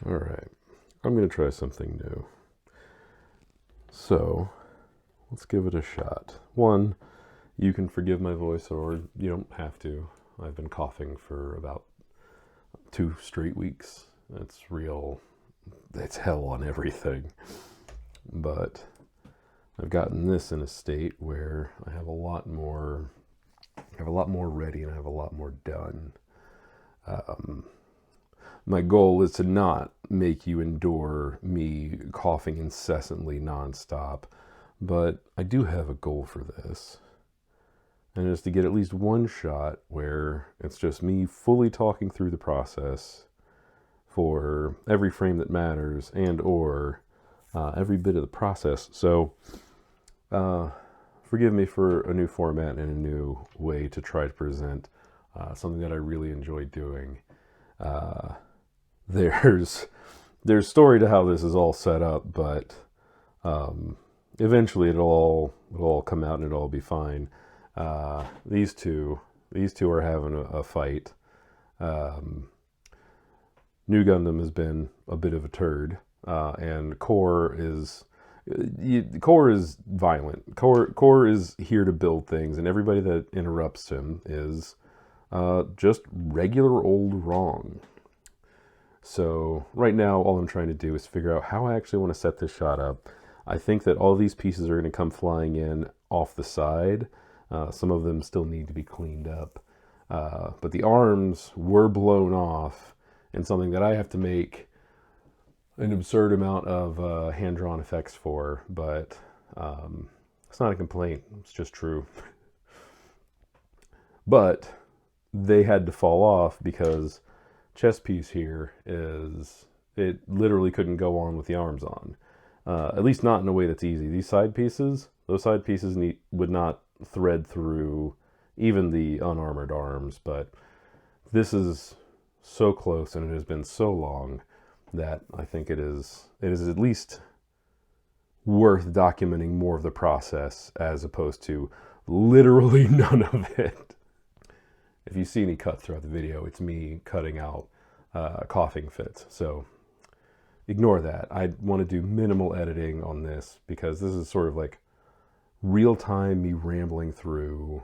Alright, I'm going to try something new. So, let's give it a shot. One, you can forgive my voice or you don't have to. I've been coughing for about 2 straight weeks. It's real, it's hell on everything. But I've gotten this in a state where I have a lot more ready and I have a lot more done. My goal is to not make you endure me coughing incessantly nonstop, but I do have a goal for this. And it is to get at least one shot where it's just me fully talking through the process for every frame that matters and or every bit of the process. So forgive me for a new format and a new way to try to present something that I really enjoy doing. There's story to how this is all set up, but eventually it'll all come out and it'll all be fine. These two are having a fight. New Gundam has been a bit of a turd, and Core is violent. Core is here to build things, and everybody that interrupts him is just regular old wrong. So right now, all I'm trying to do is figure out how I actually want to set this shot up. I think that all these pieces are going to come flying in off the side. Some of them still need to be cleaned up. But the arms were blown off, and something that I have to make an absurd amount of hand-drawn effects for, but it's not a complaint. It's just true. But they had to fall off because chest piece here it literally couldn't go on with the arms on. At least not in a way that's easy. Those side pieces would not thread through even the unarmored arms, but this is so close and it has been so long that I think it is at least worth documenting more of the process as opposed to literally none of it. If you see any cuts throughout the video, it's me cutting out coughing fits. So ignore that. I want to do minimal editing on this because this is sort of like real time me rambling through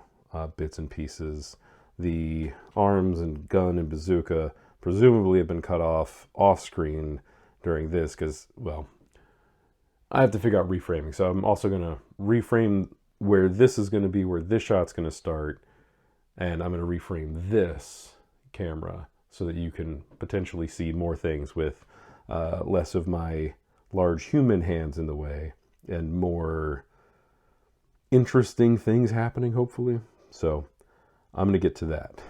bits and pieces. The arms and gun and bazooka presumably have been cut off screen during this because, well, I have to figure out reframing. So I'm also going to reframe where this is going to be, where this shot's going to start. And I'm going to reframe this camera so that you can potentially see more things with less of my large human hands in the way and more interesting things happening, hopefully. So I'm going to get to that.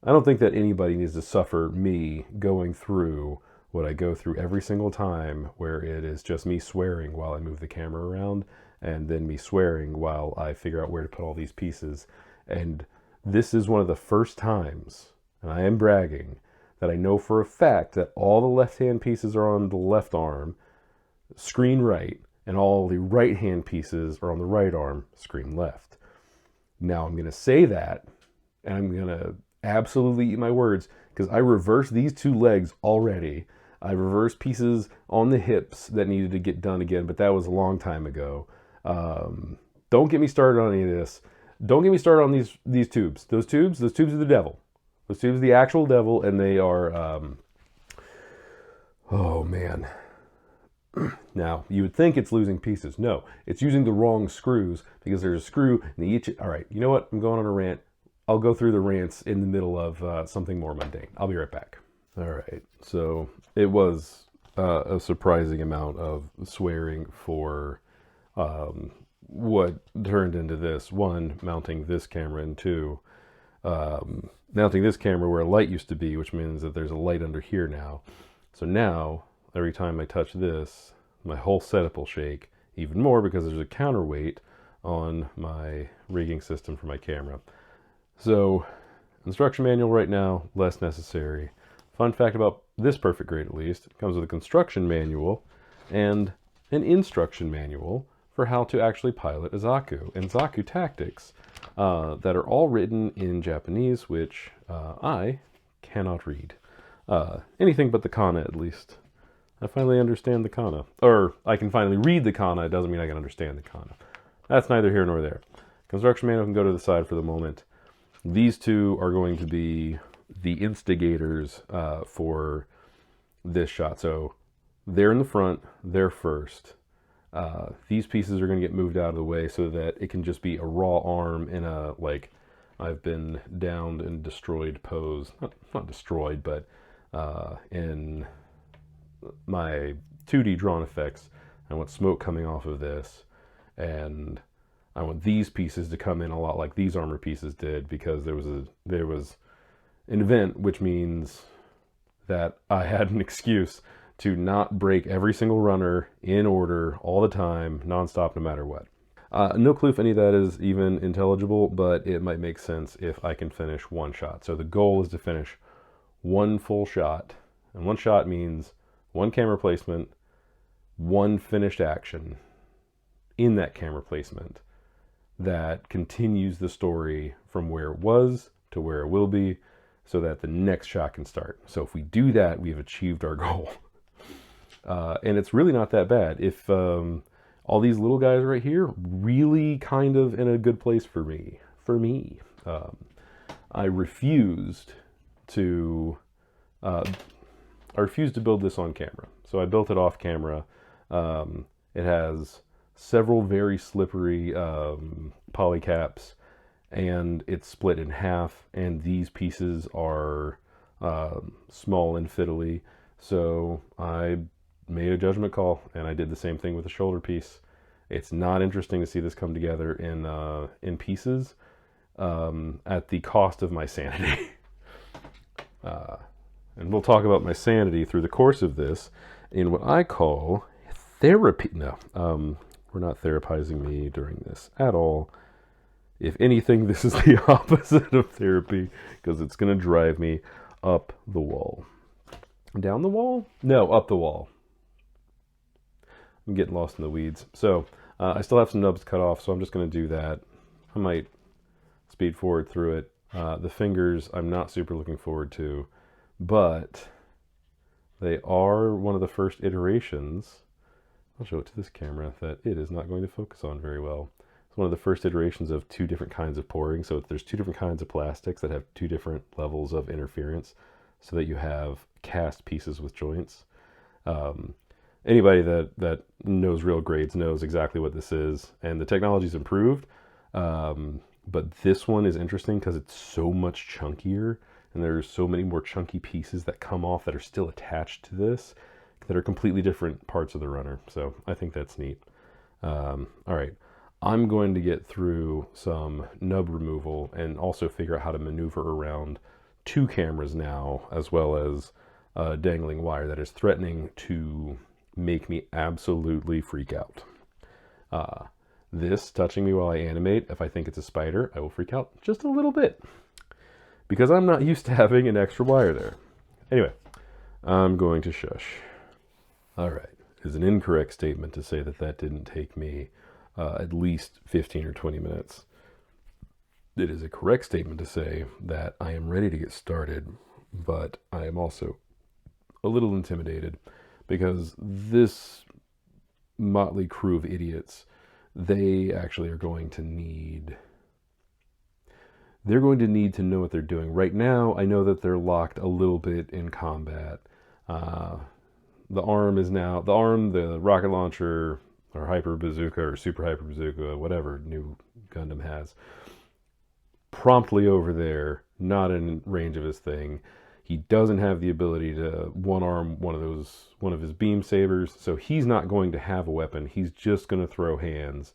I don't think that anybody needs to suffer me going through what I go through every single time, where it is just me swearing while I move the camera around and then me swearing while I figure out where to put all these pieces. And this is one of the first times, and I am bragging, that I know for a fact that all the left-hand pieces are on the left arm, screen right, and all the right-hand pieces are on the right arm, screen left. Now I'm going to say that, and I'm going to absolutely eat my words, because I reversed these 2 legs already. I reversed pieces on the hips that needed to get done again, but that was a long time ago. Don't get me started on any of this. Don't get me started on these tubes. Those tubes are the devil. Those tubes are the actual devil, and they are, oh man. Now, you would think it's losing pieces. No, it's using the wrong screws because there's a screw in each. All right, you know what? I'm going on a rant. I'll go through the rants in the middle of something more mundane. I'll be right back. All right, so it was a surprising amount of swearing for what turned into this. 1, mounting this camera, and 2, mounting this camera where a light used to be, which means that there's a light under here now. So now, every time I touch this, my whole setup will shake even more because there's a counterweight on my rigging system for my camera. So, instruction manual right now, less necessary. Fun fact about this perfect grade, at least, it comes with a construction manual and an instruction manual for how to actually pilot a Zaku and Zaku tactics that are all written in Japanese, which I cannot read. Anything but the kana, at least. I finally understand the kana. Or I can finally read the kana. It doesn't mean I can understand the kana. That's neither here nor there. Construction manual can go to the side for the moment. These two are going to be the instigators for this shot. So they're in the front, they're first. These pieces are going to get moved out of the way so that it can just be a raw arm in a, like, I've been downed and destroyed pose. Not destroyed, but in my 2D drawn effects, I want smoke coming off of this, and I want these pieces to come in a lot like these armor pieces did, because there was an event, which means that I had an excuse to not break every single runner in order all the time, nonstop, no matter what. No clue if any of that is even intelligible, but it might make sense if I can finish one shot. So the goal is to finish one full shot, and one shot means one camera placement, one finished action in that camera placement that continues the story from where it was to where it will be, so that the next shot can start. So if we do that, we've achieved our goal. And it's really not that bad. If all these little guys right here, really kind of in a good place for me. I refused to build this on camera. So I built it off camera. It has several very slippery polycaps, and it's split in half, and these pieces are small and fiddly. So I made a judgment call, and I did the same thing with the shoulder piece. It's not interesting to see this come together in pieces at the cost of my sanity. And we'll talk about my sanity through the course of this in what I call therapy. No, we're not therapizing me during this at all. If anything, this is the opposite of therapy, because it's going to drive me up the wall. Down the wall? No, up the wall. I'm getting lost in the weeds. So I still have some nubs cut off, so I'm just going to do that. I might speed forward through it. The fingers I'm not super looking forward to, but they are one of the first iterations. I'll show it to this camera that it is not going to focus on very well. It's one of the first iterations of two different kinds of pouring. So there's two different kinds of plastics that have two different levels of interference, so that you have cast pieces with joints. Anybody that knows real grades knows exactly what this is, and the technology's improved. But this one is interesting because it's so much chunkier, and there's so many more chunky pieces that come off that are still attached to this that are completely different parts of the runner. So I think that's neat. All right, I'm going to get through some nub removal and also figure out how to maneuver around two cameras now, as well as a dangling wire that is threatening to make me absolutely freak out. This touching me while I animate, if I think it's a spider, I will freak out just a little bit, because I'm not used to having an extra wire there. Anyway, I'm going to shush. All right, it is an incorrect statement to say that didn't take me at least 15 or 20 minutes. It is a correct statement to say that I am ready to get started, but I am also a little intimidated, because this motley crew of idiots, they actually are going to need... They're going to need to know what they're doing. Right now, I know that they're locked a little bit in combat. The rocket launcher, or hyper bazooka, or super hyper bazooka, whatever new Gundam has, promptly over there, not in range of his thing. He doesn't have the ability to one-arm one of his beam sabers, so he's not going to have a weapon. He's just going to throw hands.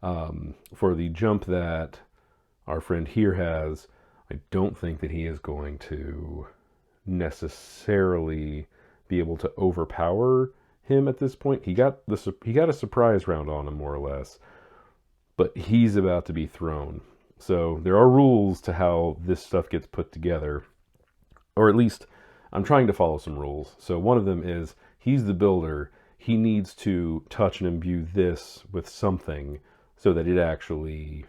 For the jump that our friend here has, I don't think that he is going to necessarily be able to overpower him at this point. He got a surprise round on him, more or less, but he's about to be thrown. So there are rules to how this stuff gets put together, or at least I'm trying to follow some rules. So one of them is, he's the builder. He needs to touch and imbue this with something so that it actually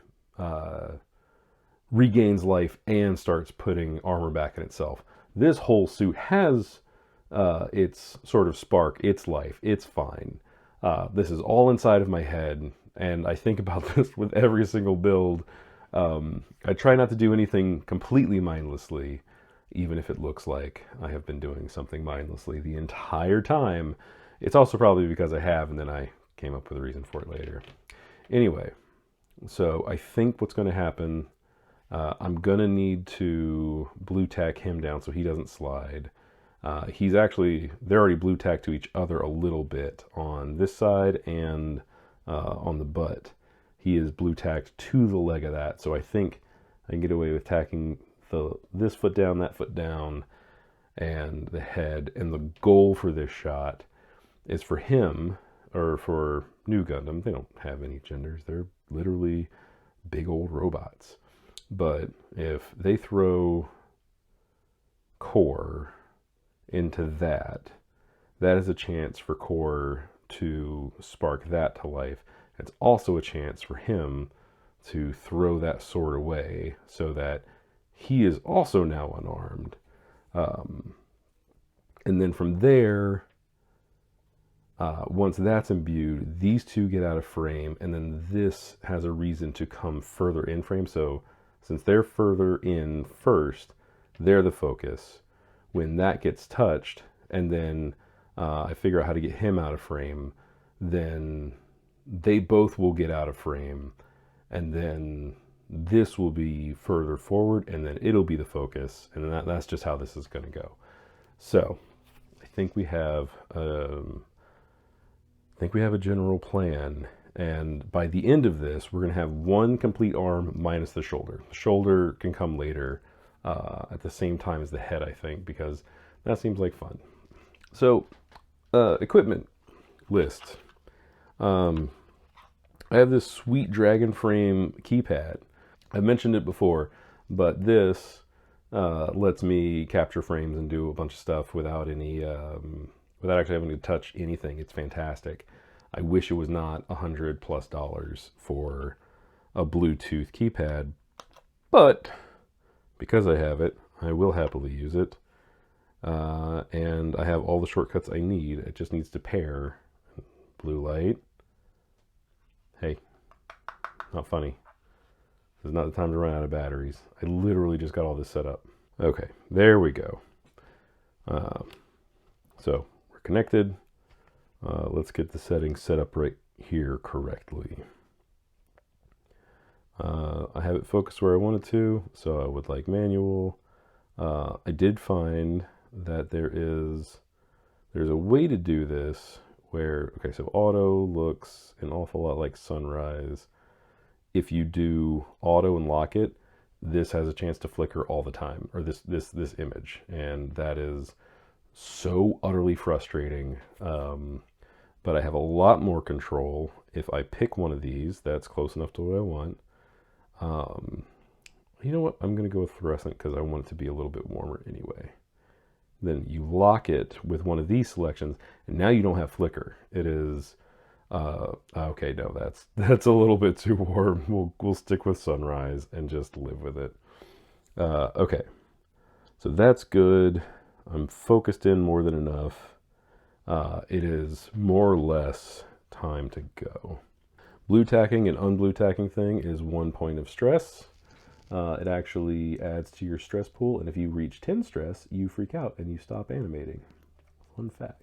regains life and starts putting armor back in itself. This whole suit has its sort of spark, its life. It's fine. This is all inside of my head, and I think about this with every single build. I try not to do anything completely mindlessly, even if it looks like I have been doing something mindlessly the entire time. It's also probably because I have, and then I came up with a reason for it later. Anyway, so I think what's going to happen, I'm going to need to blue tack him down so he doesn't slide. They're already blue tacked to each other a little bit on this side and on the butt. He is blue tacked to the leg of that, so I think I can get away with tacking this foot down, that foot down, and the head. And the goal for this shot is for him, or for New Gundam. They don't have any genders. They're literally big old robots. But if they throw core into that is a chance for core to spark that to life. It's also a chance for him to throw that sword away so that he is also now unarmed. And then from there, once that's imbued, these two get out of frame, and then this has a reason to come further in frame. So since they're further in first, they're the focus. When that gets touched, and then I figure out how to get him out of frame, then they both will get out of frame, and then this will be further forward, and then it'll be the focus, and that's just how this is going to go. So I think we have a general plan, and by the end of this, we're going to have one complete arm minus the shoulder. The shoulder can come later at the same time as the head, I think, because that seems like fun. So, equipment list. I have this sweet dragon frame keypad. I mentioned it before, but this lets me capture frames and do a bunch of stuff without without actually having to touch anything. It's fantastic. I wish it was not $100+ for a Bluetooth keypad, but because I have it, I will happily use it. And I have all the shortcuts I need. It just needs to pair. Blue light. Hey, not funny. This is not the time to run out of batteries. I literally just got all this set up. Okay, there we go. So we're connected. Let's get the settings set up right here correctly. I have it focused where I wanted to, so I would like manual. I did find that there's a way to do this where, okay, so auto looks an awful lot like sunrise. If you do auto and lock it, this has a chance to flicker all the time, or this image, and that is so utterly frustrating. But I have a lot more control if I pick one of these that's close enough to what I want. You know what? I'm going to go with fluorescent because I want it to be a little bit warmer anyway. Then you lock it with one of these selections, and now you don't have flicker. It is okay. No, that's a little bit too warm. We'll stick with sunrise and just live with it. Okay, so that's good. I'm focused in more than enough. It is more or less time to go. Blue tacking and unblue tacking thing is 1 point of stress. It actually adds to your stress pool, and if you reach 10 stress, you freak out and you stop animating. Fun fact.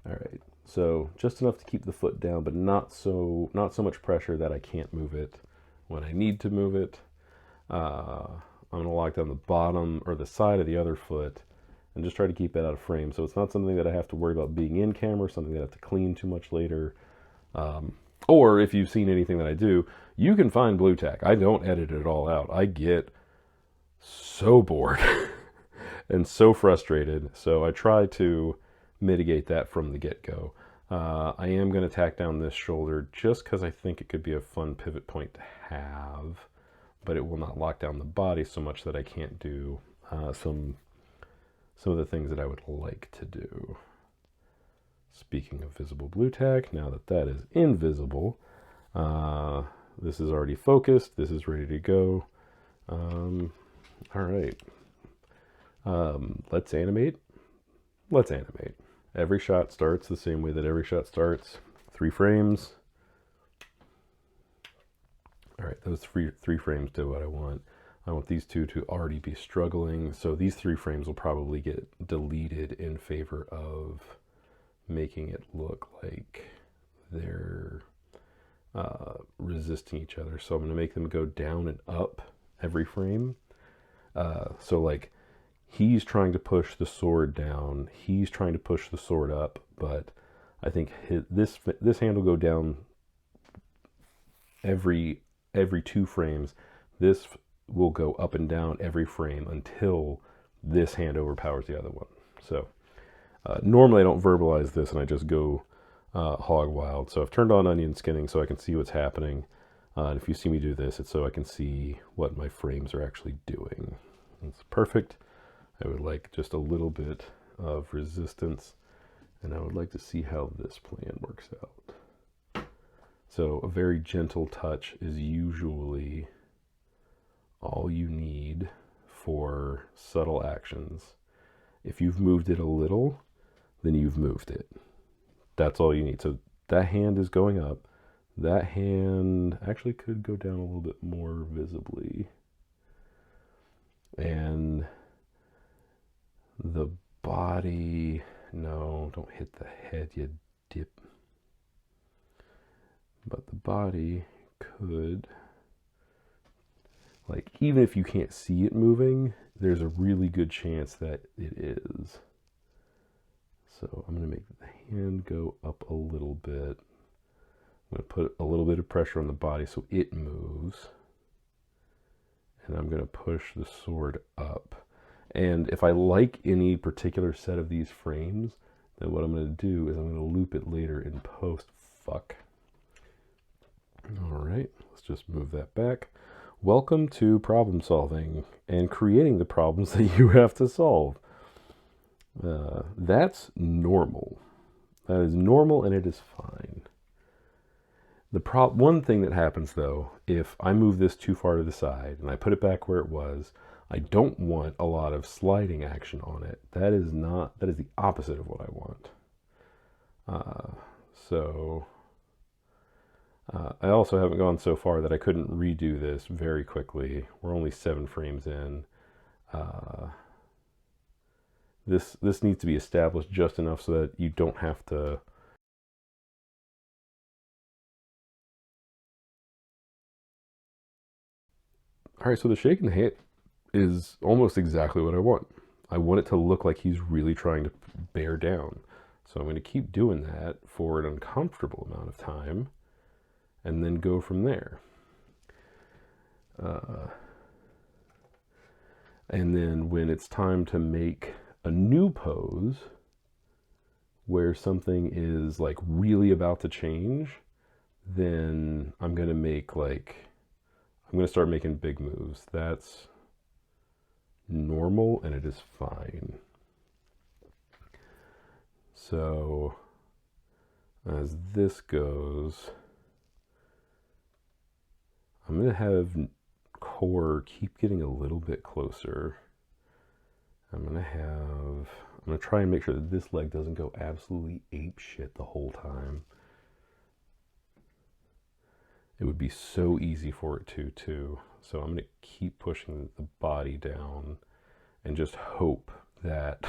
All right, so just enough to keep the foot down, but not so much pressure that I can't move it when I need to move it. I'm gonna lock down the bottom or the side of the other foot and just try to keep it out of frame. So it's not something that I have to worry about being in camera, something that I have to clean too much later. Or if you've seen anything that I do, you can find blue tack. I don't edit it all out. I get so bored and so frustrated. So I try to mitigate that from the get-go. I am going to tack down this shoulder just because I think it could be a fun pivot point to have, but it will not lock down the body so much that I can't do some of the things that I would like to do. Speaking of visible blue tack, now that that is invisible, this is already focused. This is ready to go. All right. Let's animate. let's animate. Every shot starts the same way that every shot starts. 3 frames. All right, those three frames do what I want. I want these two to already be struggling, so these 3 frames will probably get deleted in favor of making it look like they're resisting each other. So I'm going to make them go down and up every frame. So like he's trying to push the sword down, he's trying to push the sword up, but I think this hand will go down every 2 frames. This will go up and down every frame until this hand overpowers the other one. So normally I don't verbalize this and I just go hog wild. So I've turned on onion skinning so I can see what's happening. And if you see me do this, it's so I can see what my frames are actually doing. It's perfect. I would like just a little bit of resistance, and I would like to see how this plan works out. So a very gentle touch is usually all you need for subtle actions. If you've moved it a little, then you've moved it. That's all you need. So that hand is going up. That hand actually could go down a little bit more visibly. And the body, no, don't hit the head, you dip. But the body could, like, even if you can't see it moving, there's a really good chance that it is. So I'm going to make the hand go up a little bit. I'm going to put a little bit of pressure on the body so it moves. And I'm going to push the sword up. And if I like any particular set of these frames, then what I'm going to do is I'm going to loop it later in post. Fuck. All right, let's just move that back. Welcome to problem solving and creating the problems that you have to solve. That's normal. That is normal and it is fine. One thing that happens though, if I move this too far to the side and I put it back where it was, I don't want a lot of sliding action on it. That is the opposite of what I want. I also haven't gone so far that I couldn't redo this very quickly. We're only 7 frames in. This needs to be established just enough so that you don't have to. All right, so the shake and the hit is almost exactly what I want. I want it to look like he's really trying to bear down. So I'm going to keep doing that for an uncomfortable amount of time and then go from there. And then when it's time to make a new pose where something is like really about to change, then I'm going to start making big moves. That's normal and it is fine. So as this goes, I'm going to have core keep getting a little bit closer. I'm going to try and make sure that this leg doesn't go absolutely ape shit the whole time. It would be so easy for it to too. So I'm going to keep pushing the body down and just hope that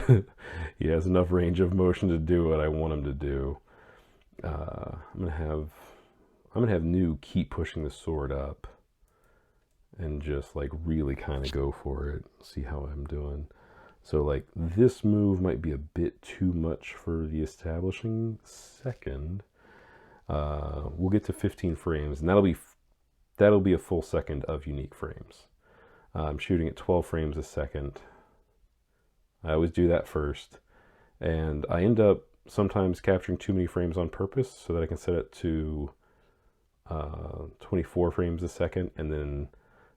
he has enough range of motion to do what I want him to do. I'm going to have New keep pushing the sword up and just like really kind of go for it. See how I'm doing. So like this move might be a bit too much for the establishing second. We'll get to 15 frames, and that'll be a full second of unique frames. I'm shooting at 12 frames a second. I always do that first, and I end up sometimes capturing too many frames on purpose so that I can set it to 24 frames a second and then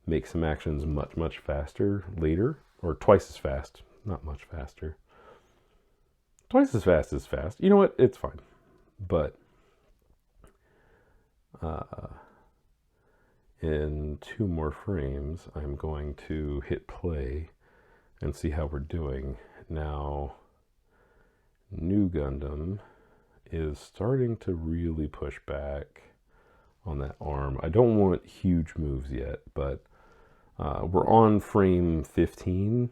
make some actions much faster later, or twice as fast, not much faster. Twice as fast is fast. You know what? It's fine. But in 2 more frames, I'm going to hit play and see how we're doing. Now, New Gundam is starting to really push back on that arm. I don't want huge moves yet, but we're on frame 15.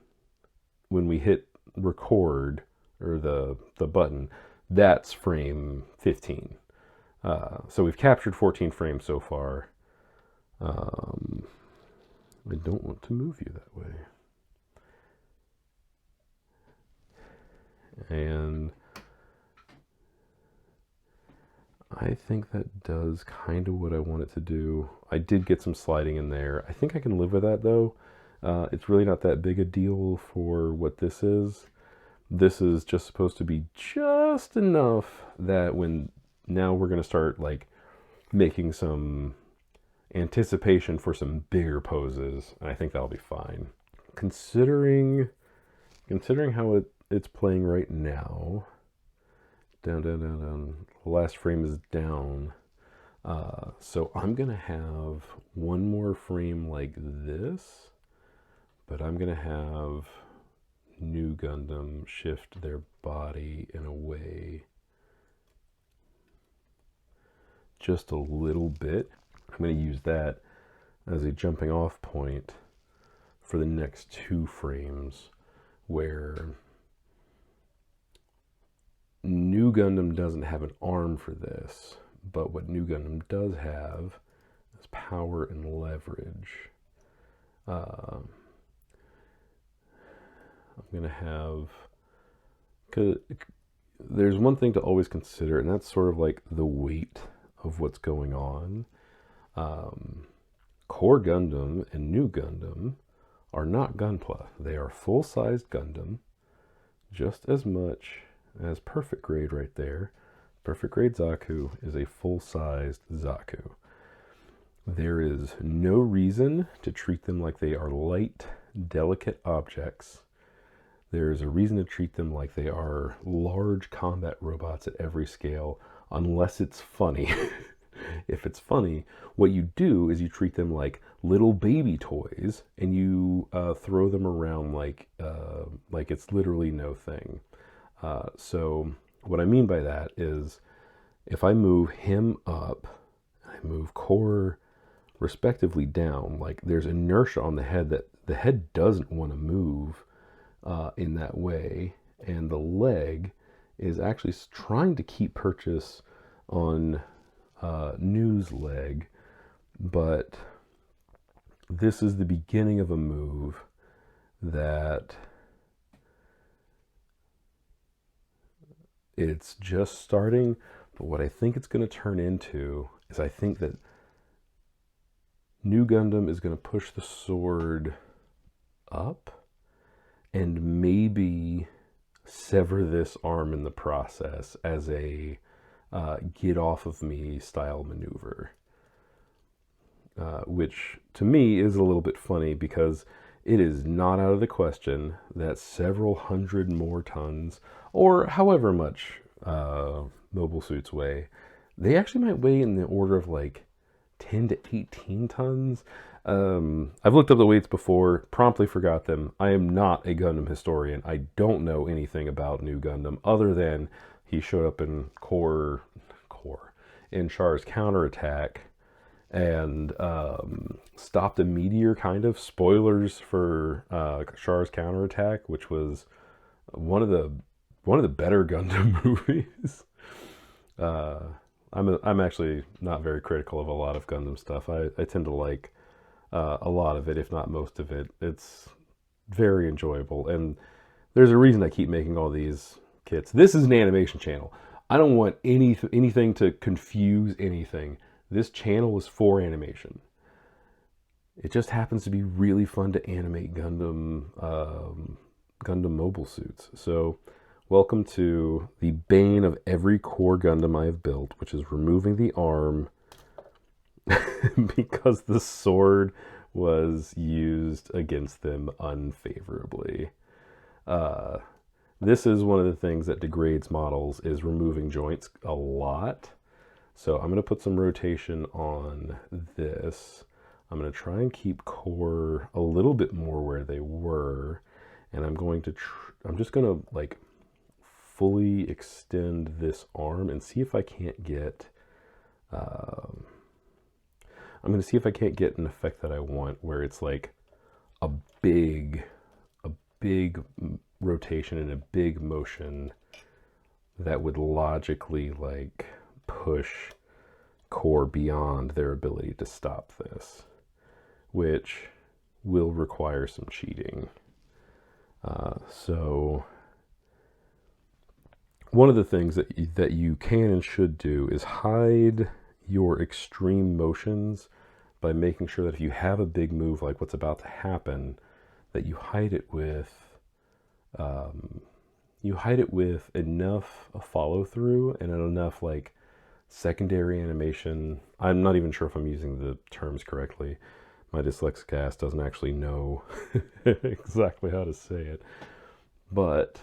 When we hit record, or the button, that's frame 15. So we've captured 14 frames so far. I don't want to move you that way. And I think that does kind of what I want it to do. I did get some sliding in there. I think I can live with that though. It's really not that big a deal for what this is. This is just supposed to be just enough that when now we're going to start like making some anticipation for some bigger poses. And I think that'll be fine. Considering how it's playing right now. Down, down, down, down. The last frame is down. So I'm going to have one more frame like this, but I'm going to have New Gundam shift their body in a way just a little bit. I'm going to use that as a jumping off point for the next 2 frames where New Gundam doesn't have an arm for this, but what New Gundam does have is power and leverage. I'm going to have... There's one thing to always consider, and that's sort of like the weight of what's going on. Core Gundam and New Gundam are not Gunpla. They are full-sized Gundam, just as much as Perfect Grade right there. Perfect Grade Zaku is a full-sized Zaku. There is no reason to treat them like they are light, delicate objects. There's a reason to treat them like they are large combat robots at every scale, unless it's funny. If it's funny, what you do is you treat them like little baby toys, and you throw them around like it's literally no thing. So what I mean by that is, if I move him up, and I move core respectively down, like there's inertia on the head that the head doesn't want to move in that way, and the leg is actually trying to keep purchase on New's leg, but this is the beginning of a move that it's just starting, but what I think it's going to turn into is I think that New Gundam is going to push the sword up and maybe sever this arm in the process as a get off of me style maneuver. Which to me is a little bit funny, because it is not out of the question that several hundred more tons, or however much mobile suits weigh, they actually might weigh in the order of like 10 to 18 tons. I've looked up the weights before, promptly forgot them. I am not a Gundam historian. I don't know anything about New Gundam other than he showed up in in Char's counterattack and stopped a meteor, kind of. Spoilers for Char's counterattack, which was one of the better Gundam movies. I'm actually not very critical of a lot of Gundam stuff. I tend to like a lot of it, if not most of it. It's very enjoyable, and there's a reason I keep making all these kits. This is an animation channel. I don't want anything to confuse anything. This channel is for animation. It just happens to be really fun to animate Gundam mobile suits. So welcome to the bane of every core Gundam I have built, which is removing the arm because the sword was used against them unfavorably. This is one of the things that degrades models, is removing joints a lot. So I'm going to put some rotation on this. I'm going to try and keep core a little bit more where they were. And I'm going to, I'm just going to like fully extend this arm and see if I can't get, I'm going to see if I can't get an effect that I want where it's like a big rotation and a big motion that would logically like push core beyond their ability to stop this, which will require some cheating. So one of the things that you can and should do is hide your extreme motions by making sure that if you have a big move like what's about to happen, that you hide it with enough follow through and enough like secondary animation. I'm not even sure if I'm using the terms correctly. My dyslexic ass doesn't actually know exactly how to say it, but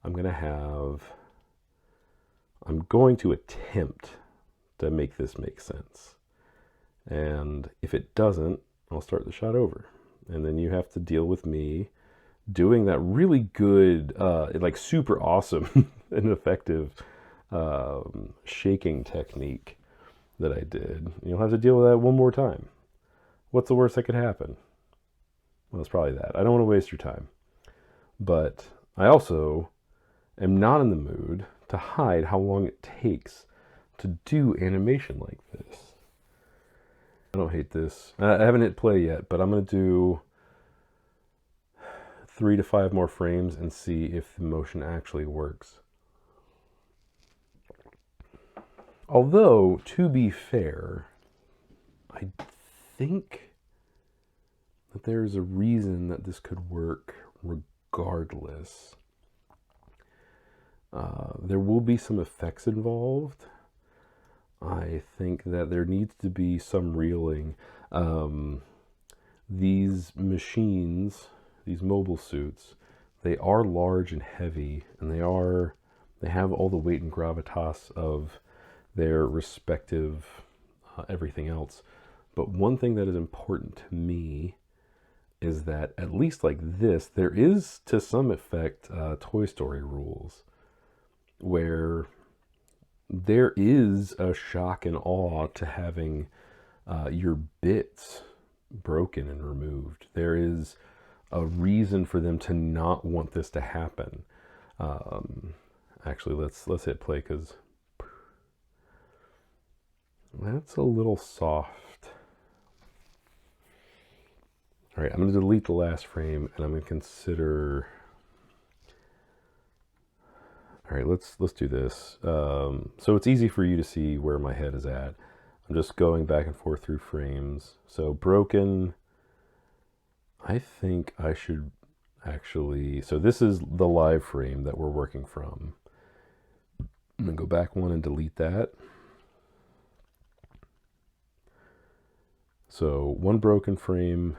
I'm going to attempt to make this make sense. And if it doesn't, I'll start the shot over. And then you have to deal with me doing that really good, like super awesome and effective shaking technique that I did. You'll have to deal with that one more time. What's the worst that could happen? Well, it's probably that. I don't want to waste your time. But I also am not in the mood to hide how long it takes to do animation like this. I don't hate this. I haven't hit play yet, but I'm going to do 3 to 5 more frames and see if the motion actually works. Although, to be fair, I think that there's a reason that this could work regardless. There will be some effects involved. I think that there needs to be some reeling. These machines, these mobile suits, they are large and heavy, and they have all the weight and gravitas of their respective everything else. But one thing that is important to me is that, at least like this, there is to some effect Toy Story rules, where there is a shock and awe to having your bits broken and removed. There is a reason for them to not want this to happen. Actually, let's hit play, because that's a little soft. All right, I'm going to delete the last frame, and I'm going to consider. All right, let's do this. So it's easy for you to see where my head is at. I'm just going back and forth through frames. So broken, I think I should actually, so this is the live frame that we're working from. I'm going to go back one and delete that. So one broken frame.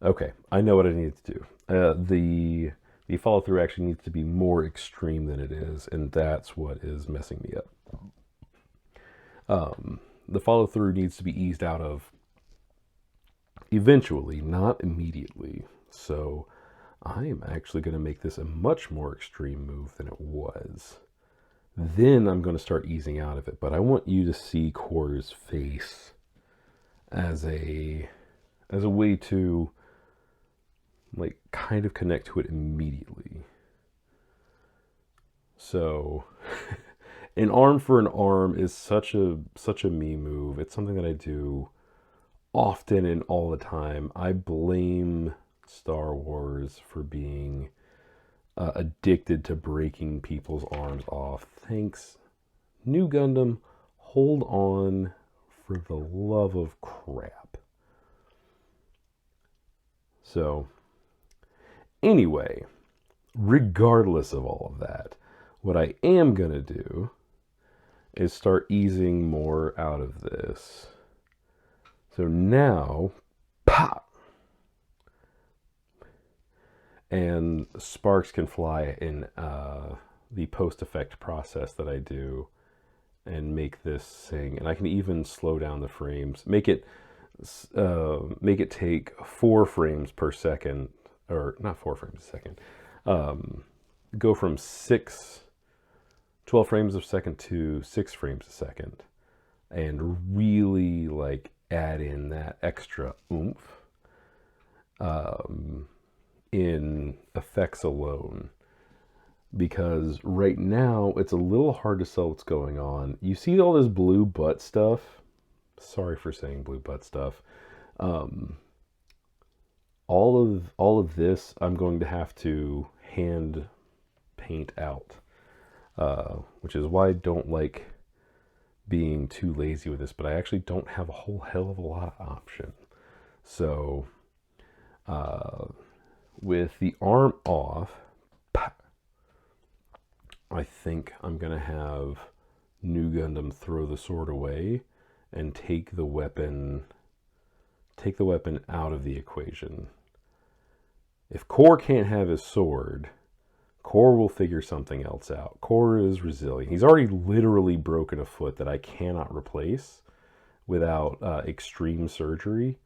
Okay, I know what I need to do. The follow through actually needs to be more extreme than it is, and that's what is messing me up. The follow through needs to be eased out of eventually, not immediately. So I am actually going to make this a much more extreme move than it was. Then I'm going to start easing out of it, but I want you to see Core's face as a way to like kind of connect to it immediately. So an arm for an arm is such a me move. It's something that I do often and all the time. I blame Star Wars for being addicted to breaking people's arms off. Thanks, new Gundam. Hold on, for the love of crap. So anyway, regardless of all of that, what I am going to do is start easing more out of this. So now, pop! And sparks can fly in the post-effect process that I do and make this sing. And I can even slow down the frames, make it take 4 frames per second, or not 4 frames a second, go from 12 frames a second to 6 frames a second, and really like add in that extra oomph in effects alone. Because right now it's a little hard to tell what's going on. You see all this blue butt stuff. Sorry for saying blue butt stuff. All of this I'm going to have to hand paint out, which is why I don't like being too lazy with this. But I actually don't have a whole hell of a lot of option. So with the arm off, I think I'm gonna have New Gundam throw the sword away and take the weapon out of the equation. If Core can't have his sword, Core will figure something else out. Core is resilient. He's already literally broken a foot that I cannot replace without extreme surgery.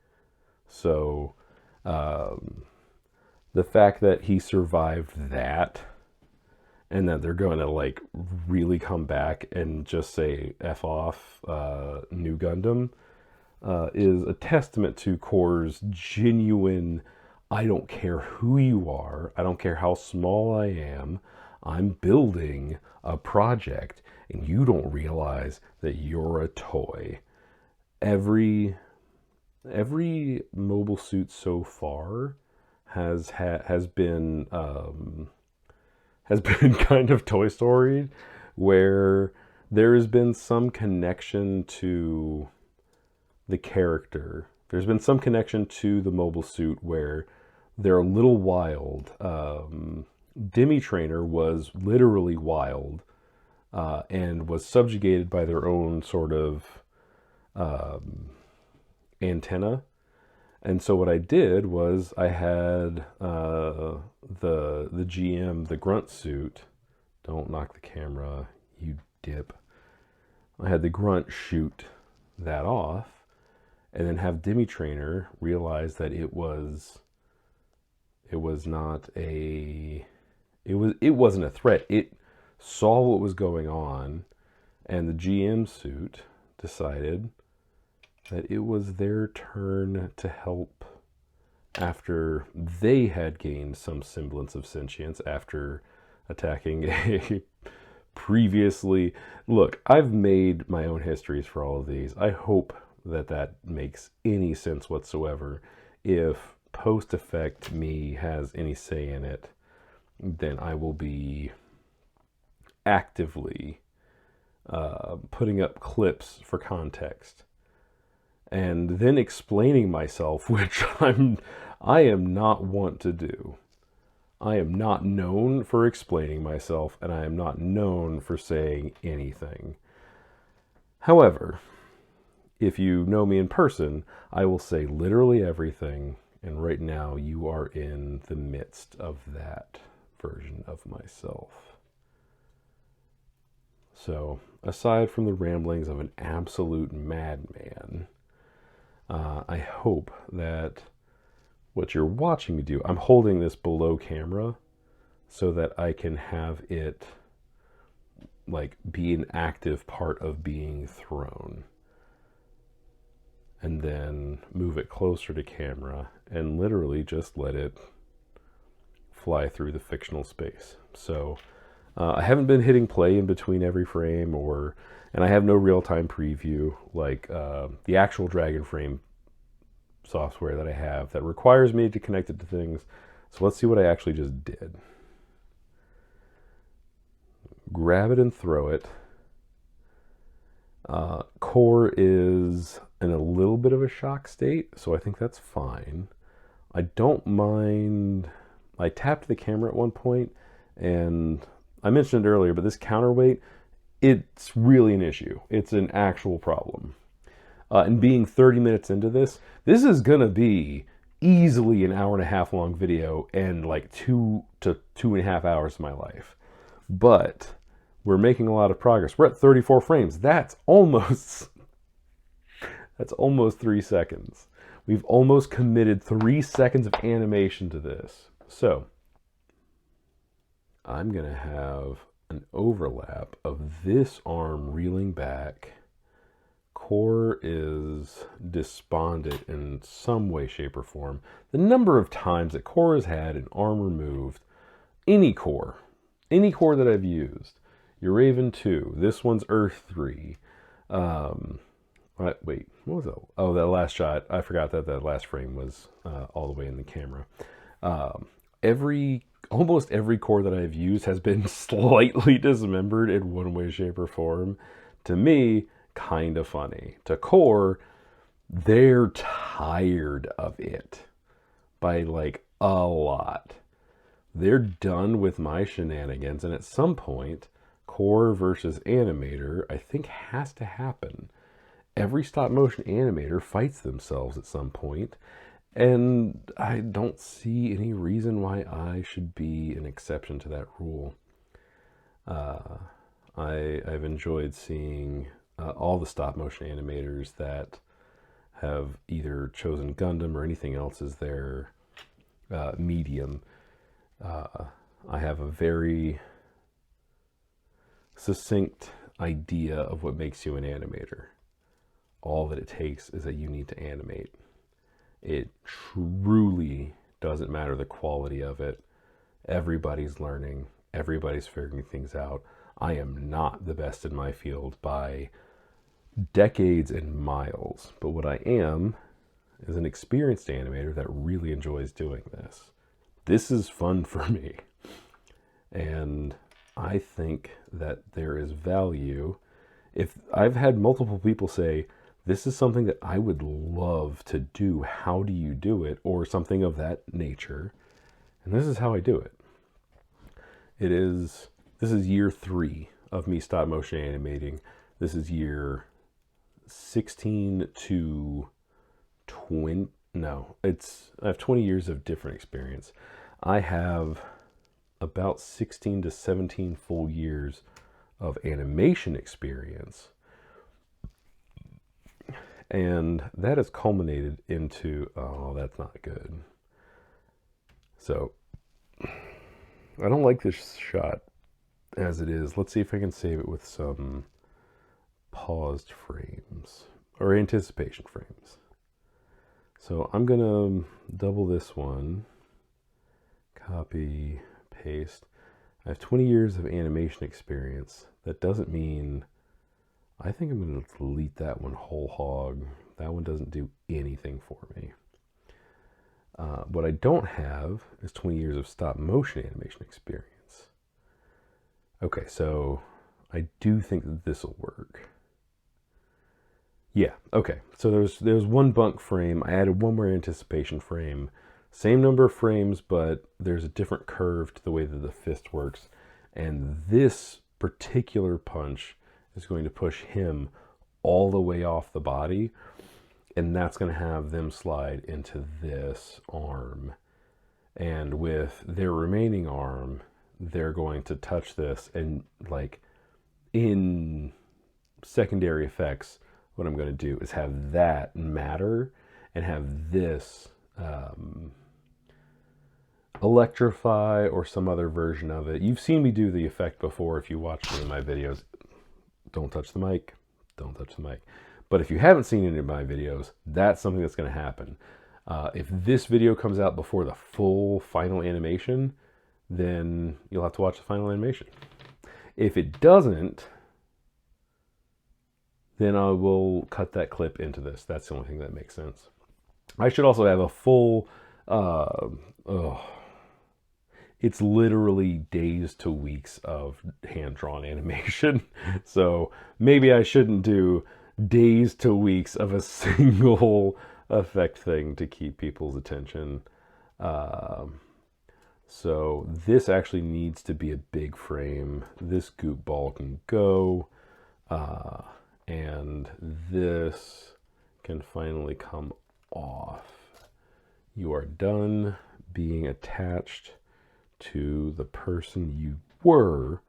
So the fact that he survived that, and that they're going to like really come back and just say F off New Gundam is a testament to Core's genuine, I don't care who you are, I don't care how small I am, I'm building a project and you don't realize that you're a toy. Every mobile suit so far has been kind of Toy Story, where there has been some connection to the character. There's been some connection to the mobile suit where they're a little wild. Demi Trainer was literally wild and was subjugated by their own sort of antenna. And so what I did was I had the GM, the grunt suit. Don't knock the camera, you dip. I had the grunt shoot that off, and then have Demi Trainer realize that it wasn't a threat. It saw what was going on, and the GM suit decided that it was their turn to help after they had gained some semblance of sentience after attacking a previously... Look, I've made my own histories for all of these. I hope that makes any sense whatsoever. If post-effect me has any say in it, then I will be actively putting up clips for context and then explaining myself, which I am not wont to do. I am not known for explaining myself, and I am not known for saying anything. However, if you know me in person, I will say literally everything, and right now you are in the midst of that version of myself. So, aside from the ramblings of an absolute madman, I hope that what you're watching me do, I'm holding this below camera so that I can have it like be an active part of being thrown. And then move it closer to camera and literally just let it fly through the fictional space. So I haven't been hitting play in between every frame, and I have no real-time preview like the actual Dragon Frame software that I have that requires me to connect it to things. So let's see what I actually just did. Grab it and throw it. Core is in a little bit of a shock state, so I think that's fine. I don't mind. I tapped the camera at one point, and I mentioned it earlier, but this counterweight, it's really an issue. It's an actual problem. And being 30 minutes into this is going to be easily an hour and a half long video and like 2 to 2.5 hours of my life. But we're making a lot of progress. We're at 34 frames. That's almost 3 seconds. We've almost committed 3 seconds of animation to this. So, I'm going to have an overlap of this arm reeling back. Core is despondent in some way, shape, or form. The number of times that Core has had an arm removed, any core that I've used, your Raven 2, this one's Earth 3. Wait, what was that? Oh, that last shot. I forgot that last frame was all the way in the camera. Almost every core that I've used has been slightly dismembered in one way, shape, or form. To me, kind of funny. To Core, they're tired of it by like a lot. They're done with my shenanigans, and at some point, Core versus animator, I think, has to happen. Every stop motion animator fights themselves at some point, and I don't see any reason why I should be an exception to that rule. I've enjoyed seeing all the stop motion animators that have either chosen Gundam or anything else as their medium. I have a very succinct idea of what makes you an animator. All that it takes is that you need to animate. It truly doesn't matter the quality of it. Everybody's learning. Everybody's figuring things out. I am not the best in my field by decades and miles. But what I am is an experienced animator that really enjoys doing this. This is fun for me. And I think that there is value. If I've had multiple people say, this is something that I would love to do. How do you do it? Or something of that nature. And this is how I do it. This is year 3 of me stop motion animating. This is year 16 to 20. No, I have 20 years of different experience. I have about 16 to 17 full years of animation experience. And that has culminated into, oh, that's not good. So, I don't like this shot as it is. Let's see if I can save it with some paused frames, or anticipation frames. So I'm going to double this one, copy, paste. I have 20 years of animation experience. That doesn't mean... I think I'm going to delete that one whole hog. That one doesn't do anything for me. What I don't have is 20 years of stop motion animation experience. Okay, so I do think that this will work. Yeah, okay. So there's one bunk frame. I added one more anticipation frame. Same number of frames, but there's a different curve to the way that the fist works. And this particular punch is going to push him all the way off the body, and that's going to have them slide into this arm. And with their remaining arm, they're going to touch this, and like in secondary effects, what I'm going to do is have that matter and have this electrify or some other version of it. You've seen me do the effect before if you watch me in my videos. Don't touch the mic. Don't touch the mic. But if you haven't seen any of my videos, that's something that's going to happen. If this video comes out before the full final animation, then you'll have to watch the final animation. If it doesn't, then I will cut that clip into this. That's the only thing that makes sense. I should also have a full... it's literally days to weeks of hand-drawn animation. So maybe I shouldn't do days to weeks of a single effect thing to keep people's attention. So this actually needs to be a big frame. This goop ball can go. And this can finally come off. You are done being attached to the person you were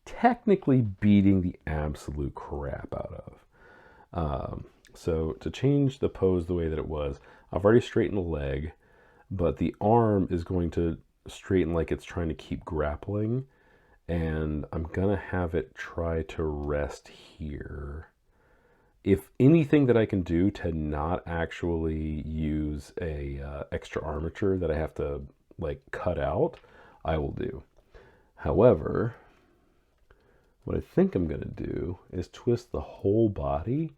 technically beating the absolute crap out of. So to change the pose the way that it was, I've already straightened the leg, but the arm is going to straighten like it's trying to keep grappling. and I'm gonna have it try to rest here. If anything that I can do to not actually use a extra armature that I have to like cut out, I will do. However, what I think I'm gonna do is twist the whole body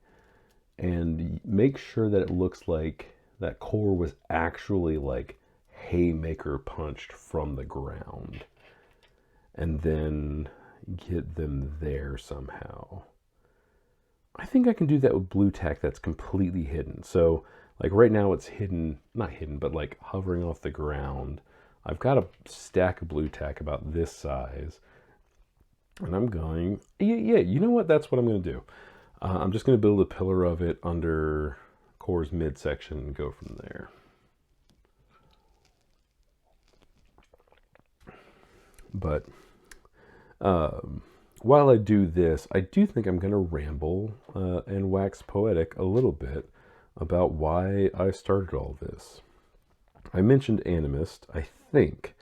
and make sure that it looks like that core was actually like haymaker punched from the ground, and then get them there somehow. I think I can do that with blue tack that's completely hidden. So like right now it's hidden, not hidden, but like hovering off the ground. I've got a stack of blue tack about this size, and I'm going, yeah, you know what? That's what I'm going to do. I'm just going to build a pillar of it under core's midsection and go from there. But while I do this, I do think I'm going to ramble and wax poetic a little bit about why I started all this. I mentioned Animist, I think,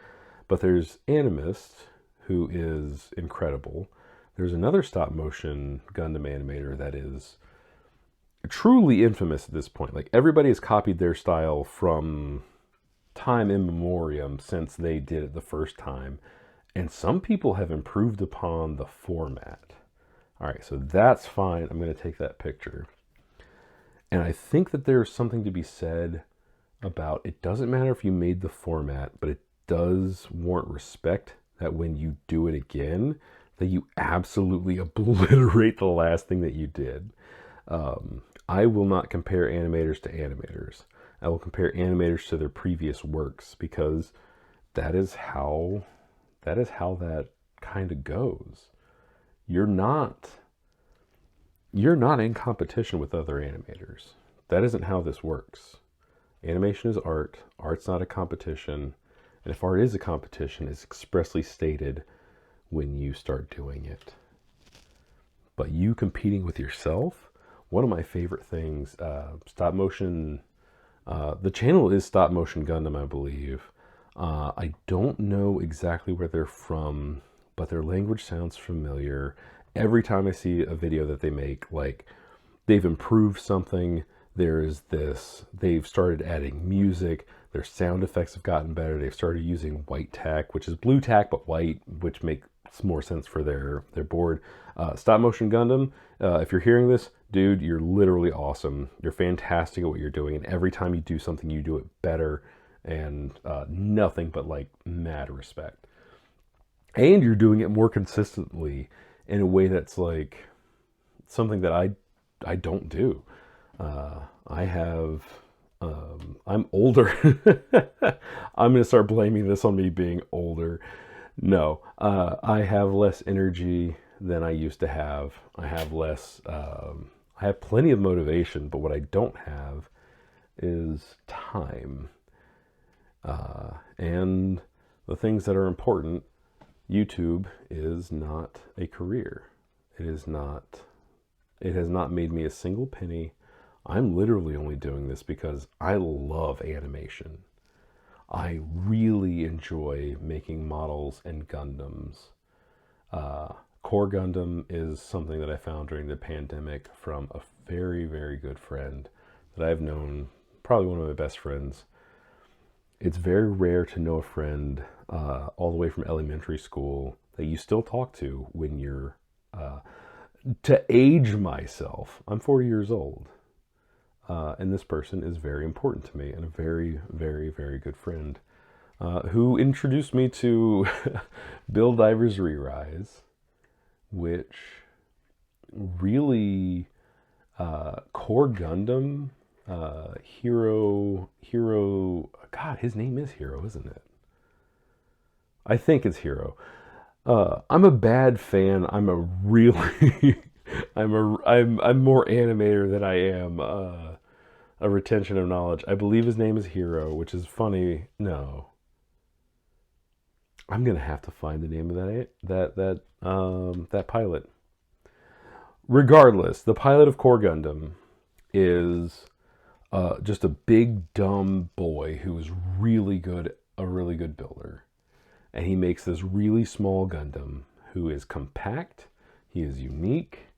but there's Animist, who is incredible. There's another stop motion Gundam animator that is truly infamous at this point. Like, everybody has copied their style from time immemorial since they did it the first time. And some people have improved upon the format. All right, so that's fine. I'm going to take that picture. And I think that there's something to be said about, it doesn't matter if you made the format, but it does warrant respect that when you do it again, that you absolutely obliterate the last thing that you did. I will not compare animators to animators. I will compare animators to their previous works, because that is how that kind of goes. You're not in competition with other animators. That isn't how this works. Animation is art. Art's not a competition. And if art is a competition, it's expressly stated when you start doing it. But you competing with yourself, one of my favorite things, stop motion, the channel is Stop Motion Gundam, I believe. I don't know exactly where they're from, but their language sounds familiar. Every time I see a video that they make, like, they've improved something, there's this, they've started adding music, their sound effects have gotten better, they've started using white tack, which is blue tack but white, which makes more sense for their board. Stop Motion Gundam, if you're hearing this, dude, you're literally awesome. You're fantastic at what you're doing, and every time you do something, you do it better, and nothing but like mad respect. And you're doing it more consistently in a way that's like something that I don't do. I'm older. I'm gonna start blaming this on me being older. No, I have less energy than I used to have. I have less, I have plenty of motivation, but what I don't have is time. And the things that are important, YouTube is not a career. It has not made me a single penny. I'm literally only doing this because I love animation. I really enjoy making models and Gundams. Core Gundam is something that I found during the pandemic from a very, very good friend that I've known, probably one of my best friends. It's very rare to know a friend all the way from elementary school that you still talk to when you're, to age myself, I'm 40 years old. And this person is very important to me and a very, very, very good friend who introduced me to Bill Diver's Re-Rise, which really, Core Gundam, Hero, God, his name is Hero, isn't it? I think it's Hero. I'm a bad fan. I'm a really, I'm more animator than I am a retention of knowledge. I believe his name is Hero, which is funny. No, I'm gonna have to find the name of that pilot. Regardless, the pilot of Core Gundam is just a big dumb boy who is really good, a really good builder, and he makes this really small Gundam who is compact. He is unique.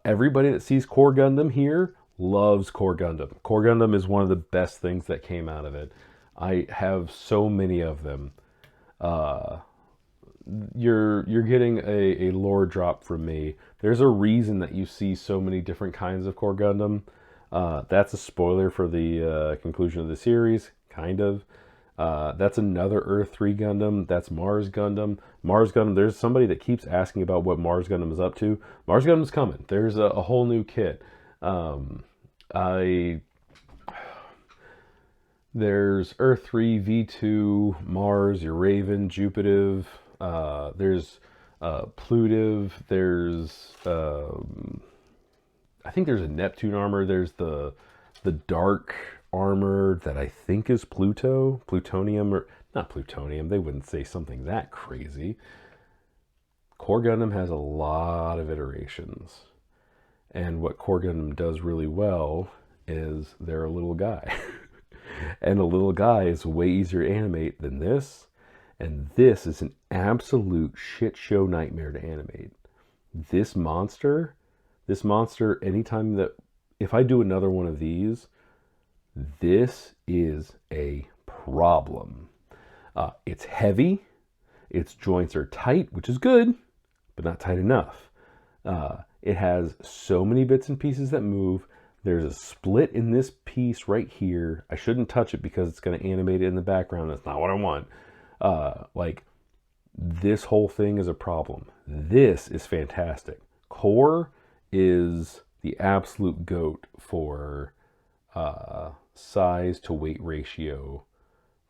Everybody that sees Core Gundam here loves Core Gundam. Core Gundam is one of the best things that came out of it. I have so many of them. You're getting a lore drop from me. There's a reason that you see so many different kinds of Core Gundam. That's a spoiler for the conclusion of the series, kind of. That's another Earth 3 Gundam. That's Mars Gundam. Mars Gundam, there's somebody that keeps asking about what Mars Gundam is up to. Mars Gundam's coming. There's a whole new kit. There's Earth 3, V2, Mars, your Raven, Jupiter. There's Plutive. There's I think there's a Neptune armor. There's the dark armor that I think is plutonium, or not plutonium. They wouldn't say something that crazy. Core Gundam has a lot of iterations, and what Core Gundam does really well is they're a little guy. And a little guy is way easier to animate than this, and this is an absolute shit show nightmare to animate. This monster, anytime that, if I do another one of these, this is a problem. It's heavy, its joints are tight, which is good, but not tight enough. It has so many bits and pieces that move. There's a split in this piece right here. I shouldn't touch it because it's going to animate it in the background. That's not what I want. Like, this whole thing is a problem. This is fantastic. Core is the absolute GOAT for size to weight ratio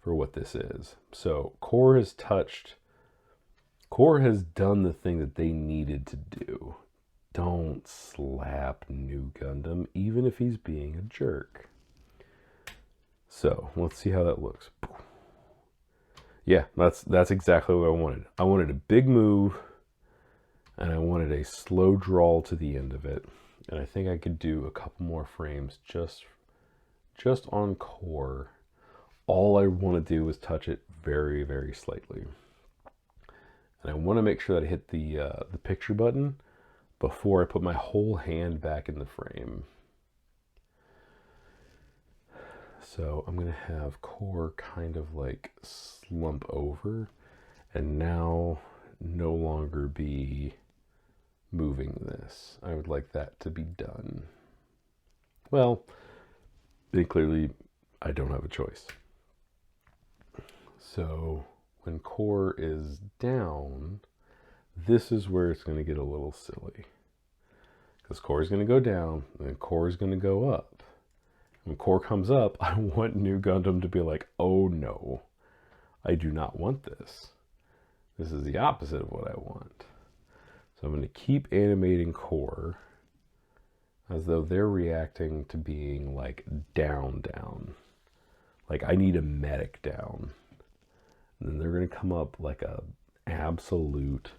for what this is. So Core has done the thing that they needed to do. Don't slap New Gundam, even if he's being a jerk. So let's see how that looks. Yeah, that's exactly what I wanted. I wanted a big move, and I wanted a slow drawl to the end of it. And I think I could do a couple more frames just on Core. All I want to do is touch it very, very slightly. And I want to make sure that I hit the picture button before I put my whole hand back in the frame. So I'm going to have Core kind of like slump over and now no longer be moving this. I would like that to be done. Well, then clearly I don't have a choice. So when Core is down, this is where it's going to get a little silly. Because Core is going to go down, and then Core is going to go up. When Core comes up, I want New Gundam to be like, oh no, I do not want this. This is the opposite of what I want. So I'm going to keep animating Core as though they're reacting to being like down. Like I need a medic down. And then they're going to come up like a absolute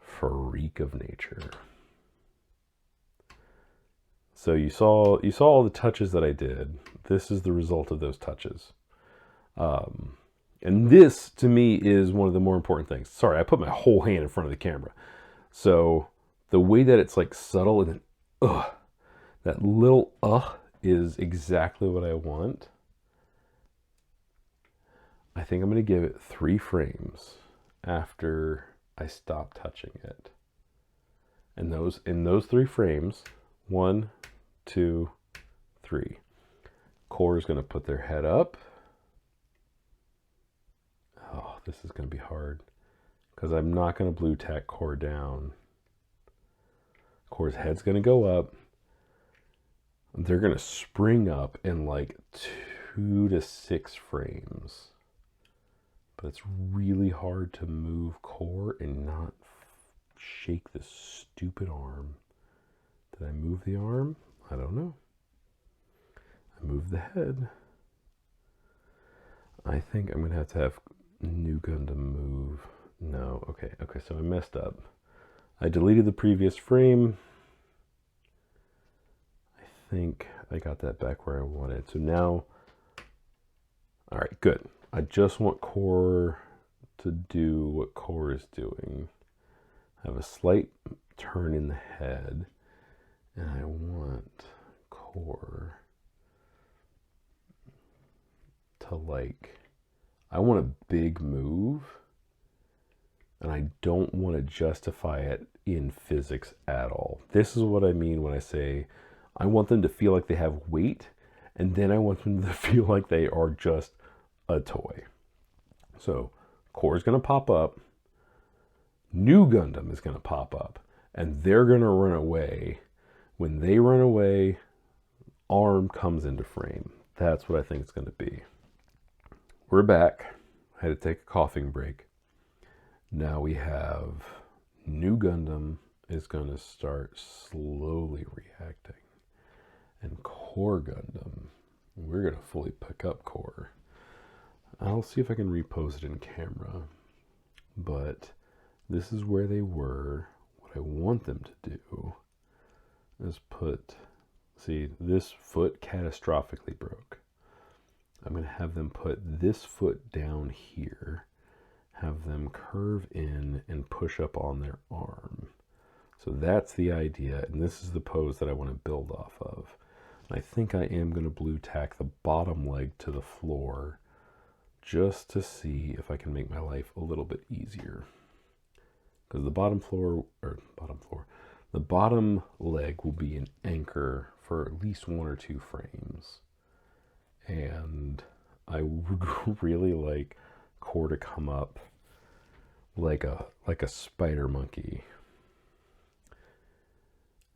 freak of nature. So you saw all the touches that I did. This is the result of those touches. And this, to me, is one of the more important things. Sorry, I put my whole hand in front of the camera. So the way that it's like subtle and then, that little is exactly what I want. I think I'm going to give it 3 frames after I stop touching it. And in those 3 frames, 1, 2, 3. Core is going to put their head up. Oh, this is going to be hard because I'm not going to blue tack Core down. Core's head's going to go up. They're going to spring up in like 2 to 6 frames. But it's really hard to move Core and not shake this stupid arm. Did I move the arm? I don't know. I moved the head. I think I'm going to have New Gundam move. No, okay, so I messed up. I deleted the previous frame. I think I got that back where I wanted. So now, all right, good. I just want Core to do what Core is doing. have a slight turn in the head, and I want core to like, I want a big move, and I don't want to justify it in physics at all. This is what I mean when I say I want them to feel like they have weight, and then I want them to feel like they are just a toy. So core is going to pop up, new Gundam is going to pop up, and they're going to run away. When they run away, arm comes into frame. That's what I think it's going to be. We're back. I had to take a coughing break. Now we have new Gundam is going to start slowly reacting. And core Gundam, we're going to fully pick up core. I'll see if I can repose it in camera. But this is where they were. What I want them to do is put, see, this foot catastrophically broke. I'm going to have them put this foot down here, have them curve in and push up on their arm. So that's the idea, and this is the pose that I want to build off of. And I think I am going to blue tack the bottom leg to the floor just to see if I can make my life a little bit easier. Because the bottom leg will be an anchor for at least 1 or 2 frames. And I would really like core to come up like a spider monkey.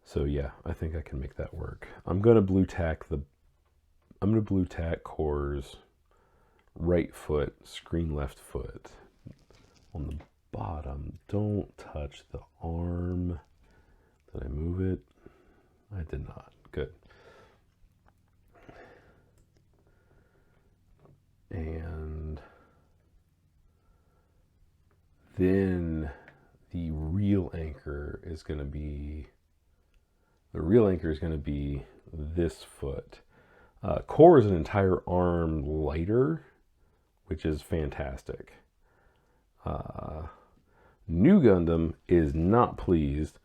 So yeah, I think I can make that work. I'm gonna blue tack core's right foot, screen left foot on the bottom. Don't touch the arm. Did I move it? I did not. Good. And then the real anchor is going to be this foot. Core is an entire arm lighter, which is fantastic. New Gundam is not pleased.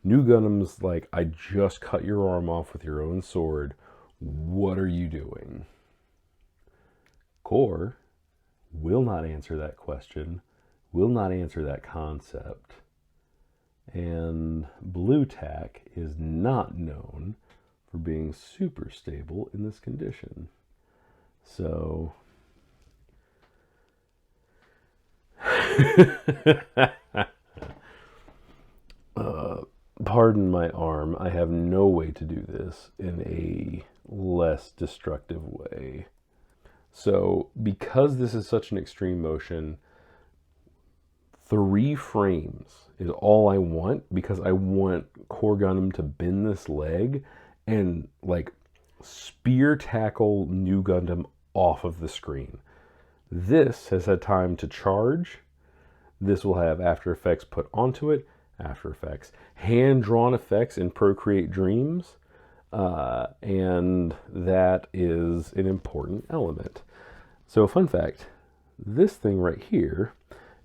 New Gundam's like, I just cut your arm off with your own sword. What are you doing? Core will not answer that question, will not answer that concept. And blue tack is not known for being super stable in this condition. So pardon my arm. I have no way to do this in a less destructive way. So because this is such an extreme motion, 3 frames is all I want, because I want core Gundam to bend this leg and like spear tackle new Gundam off of the screen. This has had time to charge. This will have After Effects put onto it. After Effects hand-drawn effects in Procreate Dreams. And that is an important element. So fun fact, this thing right here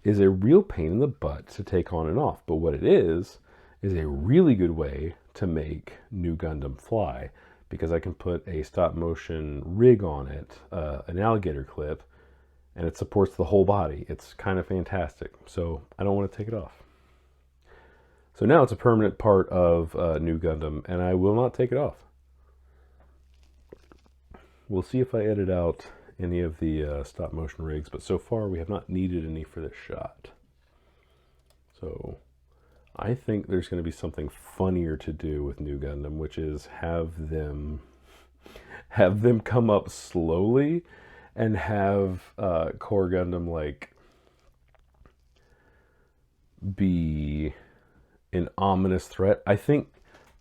is a real pain in the butt to take on and off. But what it is a really good way to make new Gundam fly, because I can put a stop motion rig on it, an alligator clip, and it supports the whole body. It's kind of fantastic. So I don't want to take it off. So now it's a permanent part of new Gundam, and I will not take it off. We'll see if I edit out any of the stop motion rigs, but so far we have not needed any for this shot. So I think there's going to be something funnier to do with new Gundam, which is have them come up slowly and have core Gundam like be an ominous threat. I think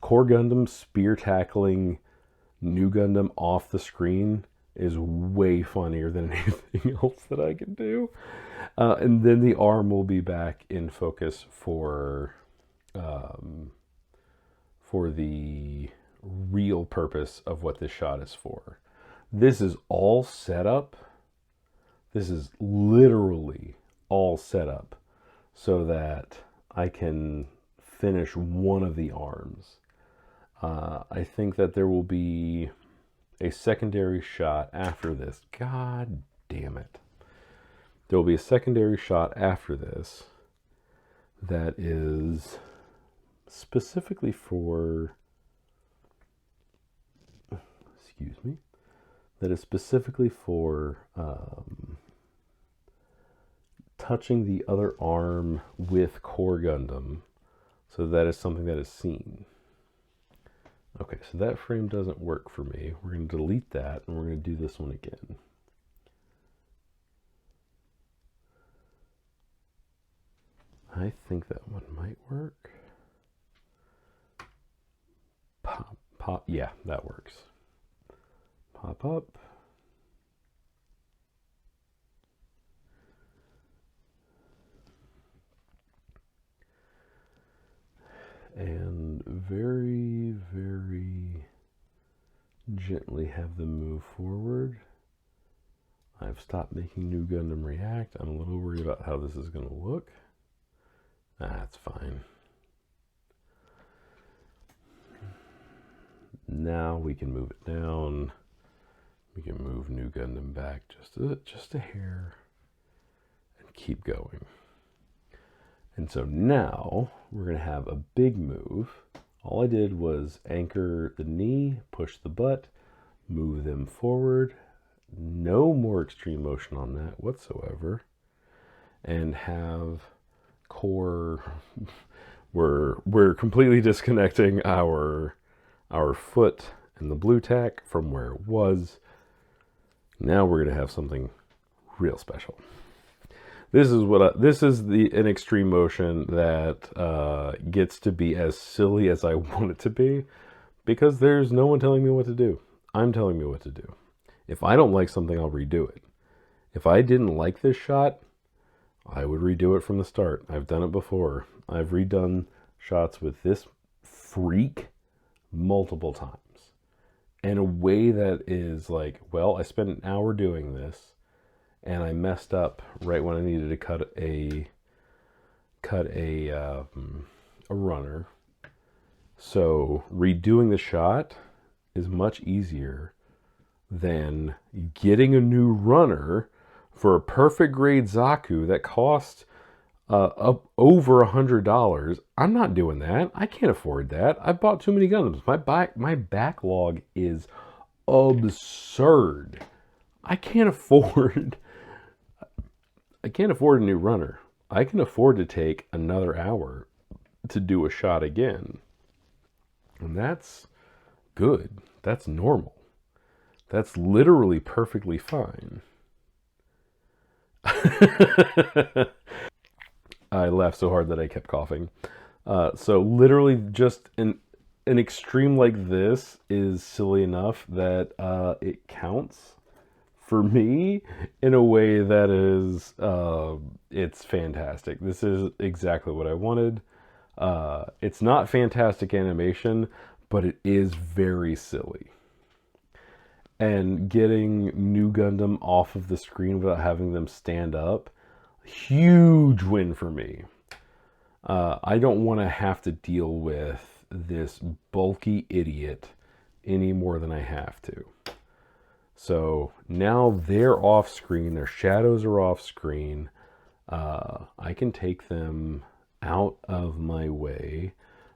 core Gundam spear tackling new Gundam off the screen is way funnier than anything else that I can do. And then the arm will be back in focus for the real purpose of what this shot is for. This is all set up. This is literally all set up so that I can finish one of the arms. I think that there will be a secondary shot after this. God damn it. There will be a secondary shot after this that is specifically for, excuse me, that is specifically for touching the other arm with Core Gundam. So that is something that is seen. Okay, so that frame doesn't work for me. We're going to delete that, and we're going to do this one again. I think that one might work. Pop, pop, yeah, that works. Pop up. And very, very gently have them move forward. I've stopped making new Gundam react. I'm a little worried about how this is going to look. That's fine. Now we can move it down. We can move new Gundam back just a hair and keep going. And so now we're going to have a big move. All I did was anchor the knee, push the butt, move them forward. No more extreme motion on that whatsoever. And have core, we're completely disconnecting our foot and the blue tack from where it was. Now we're going to have something real special. This is an extreme motion that gets to be as silly as I want it to be, because there's no one telling me what to do. I'm telling me what to do. If I don't like something, I'll redo it. If I didn't like this shot, I would redo it from the start. I've done it before. I've redone shots with this freak multiple times in a way that is like, well, I spent an hour doing this, and I messed up right when I needed to cut a runner. So redoing the shot is much easier than getting a new runner for a perfect grade Zaku that cost up over $100. I'm not doing that. I can't afford that. I bought too many Gundams. My backlog is absurd. I can't afford a new runner. I can afford to take another hour to do a shot again. And that's good. That's normal. That's literally perfectly fine. I laughed so hard that I kept coughing. So literally just an extreme like this is silly enough that it counts for me in a way that is, it's fantastic. This is exactly what I wanted. It's not fantastic animation, but it is very silly. And getting new Gundam off of the screen without having them stand up, huge win for me. I don't want to have to deal with this bulky idiot any more than I have to. So now they're off screen, their shadows are off screen. I can take them out of my way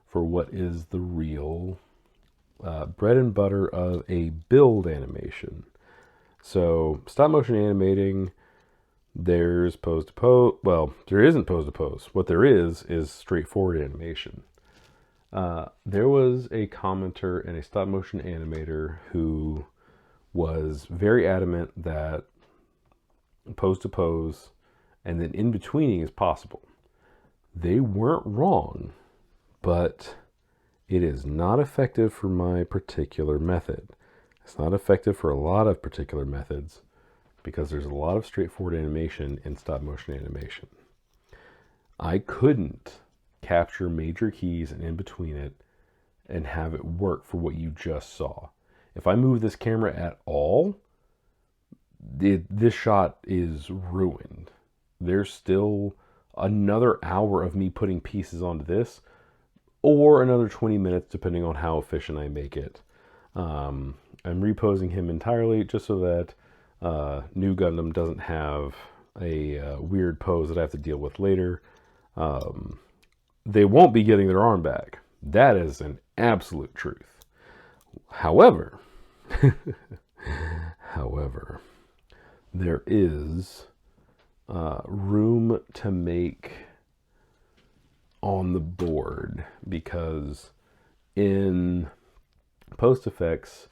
for what is the real bread and butter of a build animation. So stop motion animating, there's pose to pose. Well, there isn't pose to pose. What there is straightforward animation. There was a commenter and a stop motion animator who was very adamant that pose to pose and then in betweening is possible. They weren't wrong, but it is not effective for my particular method. It's not effective for a lot of particular methods because there's a lot of straightforward animation in stop motion animation. I couldn't capture major keys and in between it and have it work for what you just saw. If I move this camera at all, this shot is ruined. There's still another hour of me putting pieces onto this, or another 20 minutes depending on how efficient I make it. I'm reposing him entirely just so that new Gundam doesn't have a weird pose that I have to deal with later. They won't be getting their arm back. That is an absolute truth. However, there is room to make on the board, because in post effects,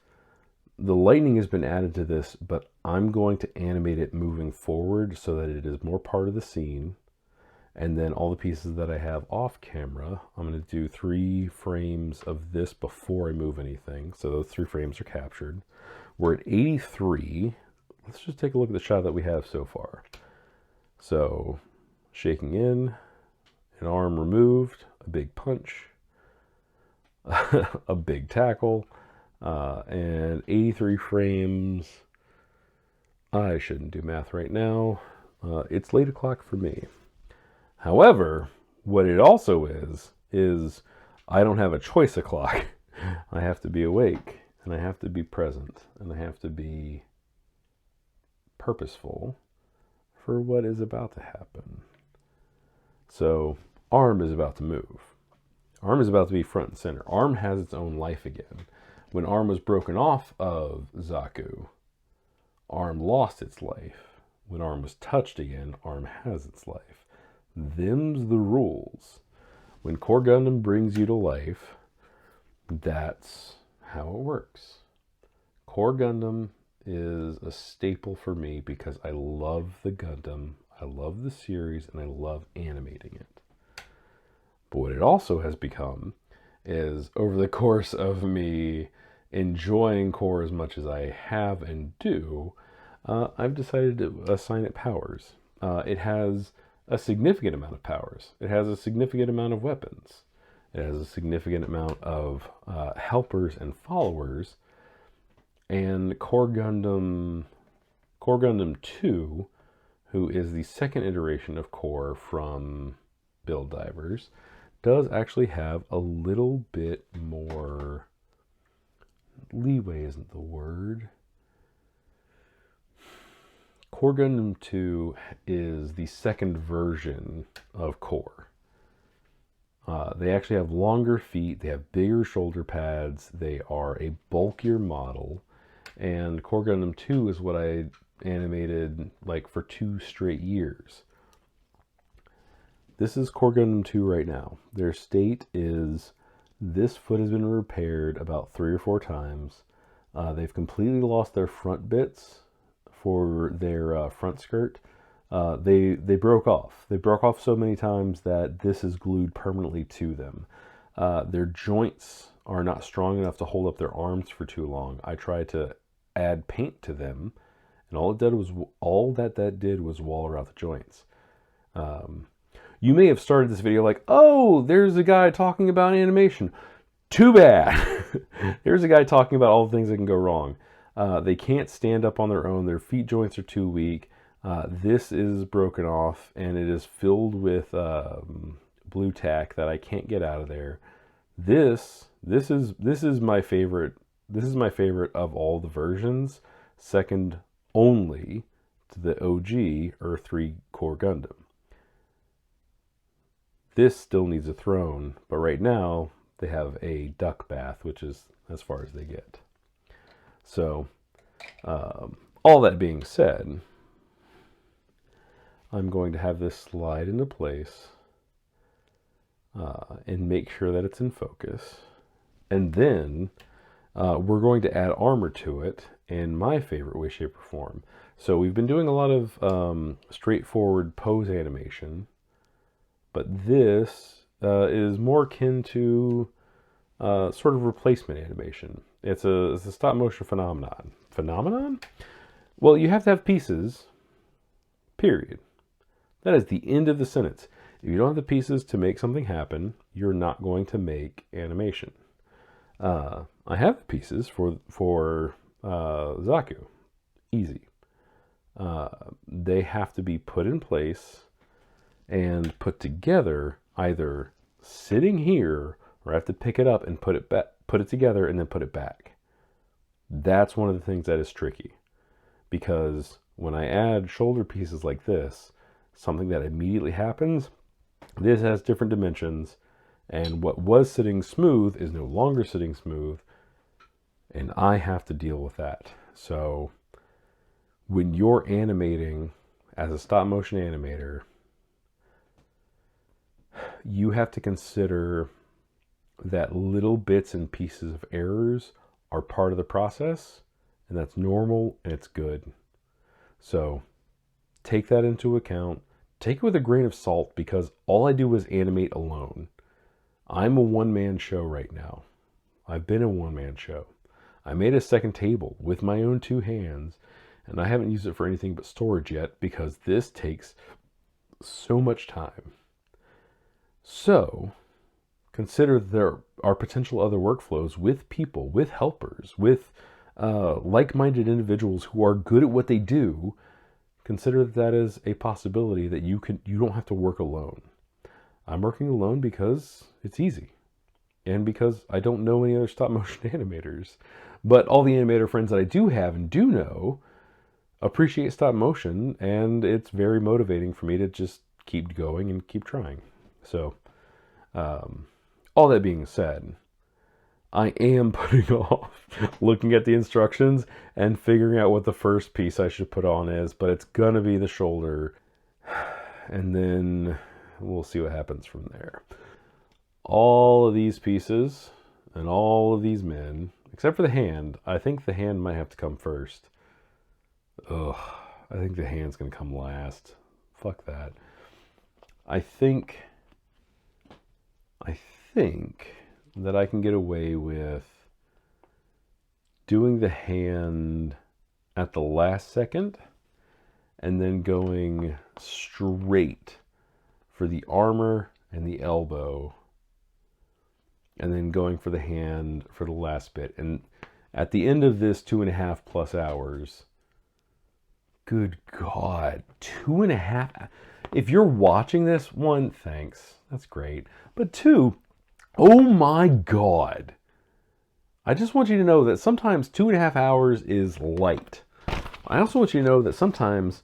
the lightning has been added to this, but I'm going to animate it moving forward so that it is more part of the scene. And then all the pieces that I have off camera, I'm going to do 3 frames of this before I move anything. So those 3 frames are captured. We're at 83. Let's just take a look at the shot that we have so far. So shaking in, an arm removed, a big punch, a big tackle, and 83 frames. I shouldn't do math right now. It's late o'clock for me. However, what it also is I don't have a choice o'clock. I have to be awake, and I have to be present, and I have to be purposeful for what is about to happen. So, arm is about to move. Arm is about to be front and center. Arm has its own life again. When arm was broken off of Zaku, arm lost its life. When arm was touched again, arm has its life. Them's the rules. When Core Gundam brings you to life, that's how it works. Core Gundam is a staple for me because I love the Gundam, I love the series, and I love animating it. But what it also has become is, over the course of me enjoying Core as much as I have and do, I've decided to assign it powers. It has a significant amount of powers. It has a significant amount of weapons. It has a significant amount of helpers and followers. And Core Gundam 2, who is the second iteration of Core from Build Divers, does actually have a little bit more leeway, isn't the word. Core Gundam 2 is the second version of Core. They actually have longer feet, they have bigger shoulder pads, they are a bulkier model, and Core Gundam 2 is what I animated like for 2 straight years. This is Core Gundam 2 right now. Their state is, this foot has been repaired about 3 or 4 times. They've completely lost their front bits for their front skirt. They broke off. They broke off so many times that this is glued permanently to them. Their joints are not strong enough to hold up their arms for too long. I tried to add paint to them, and all that did was wallow out the joints. You may have started this video like, oh, there's a guy talking about animation. Too bad. There's a guy talking about all the things that can go wrong. They can't stand up on their own. Their feet joints are too weak. This is broken off, and it is filled with blue tack that I can't get out of there. This is my favorite. This is my favorite of all the versions, second only to the OG Earth 3 Core Gundam. This still needs a throne, but right now they have a duck bath, which is as far as they get. So, all that being said, I'm going to have this slide into place and make sure that it's in focus. And then we're going to add armor to it in my favorite way, shape, or form. So we've been doing a lot of straightforward pose animation, but this is more akin to sort of replacement animation. It's a stop motion phenomenon. Phenomenon? Well, you have to have pieces, period. That is the end of the sentence. If you don't have the pieces to make something happen, you're not going to make animation. I have the pieces for Zaku. Easy. They have to be put in place and put together, either sitting here or I have to pick it up and put it together and then put it back. That's one of the things that is tricky, because when I add shoulder pieces like this, something that immediately happens, this has different dimensions, and what was sitting smooth is no longer sitting smooth, and I have to deal with that. So when you're animating as a stop motion animator, you have to consider that little bits and pieces of errors are part of the process, and that's normal and it's good. So take that into account. Take it with a grain of salt, because all I do is animate alone. I'm a one-man show right now. I've been a one-man show. I made a second table with my own 2 hands, and I haven't used it for anything but storage yet, because this takes so much time. So consider there are potential other workflows with people, with helpers, with like-minded individuals who are good at what they do. Consider that as a possibility, that you don't have to work alone. I'm working alone because it's easy, and because I don't know any other stop motion animators. But all the animator friends that I do have and do know appreciate stop motion, and it's very motivating for me to just keep going and keep trying. So all that being said, I am putting off looking at the instructions and figuring out what the first piece I should put on is, but it's gonna be the shoulder, and then we'll see what happens from there. All of these pieces and all of these men, except for the hand. I think the hand might have to come first. Ugh, I think the hand's gonna come last. Fuck that. I think that I can get away with doing the hand at the last second and then going straight for the armor and the elbow, and then going for the hand for the last bit. And at the end of this 2.5+ hours, good God, 2.5. If you're watching this, 1, thanks. That's great. But 2, oh my God. I just want you to know that sometimes 2.5 hours is light. I also want you to know that sometimes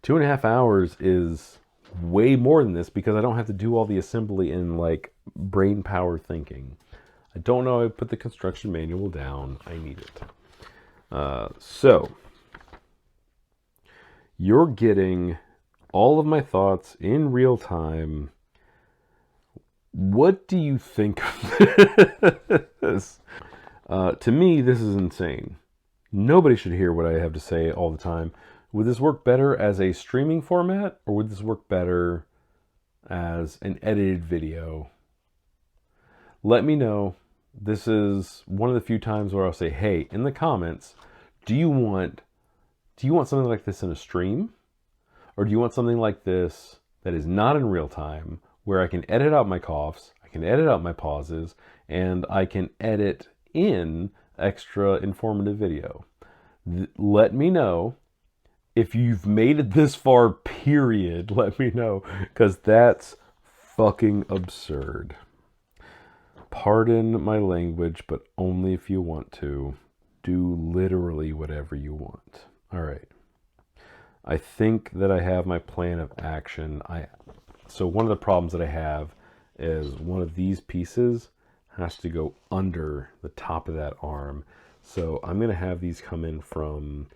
2.5 hours is way more than this, because I don't have to do all the assembly and like brain power thinking. I don't know. I put the construction manual down. I need it. So you're getting all of my thoughts in real time. What do you think of this? To me, this is insane. Nobody should hear what I have to say all the time. Would this work better as a streaming format, or would this work better as an edited video? Let me know. This is one of the few times where I'll say, hey, in the comments, do you want something like this in a stream? Or do you want something like this that is not in real time, where I can edit out my coughs, I can edit out my pauses, and I can edit in extra informative video? Let me know. If you've made it this far, period, let me know, because that's fucking absurd. Pardon my language, but only if you want to. Do literally whatever you want. All right. I think that I have my plan of action. So one of the problems that I have is one of these pieces has to go under the top of that arm. So I'm going to have these come in from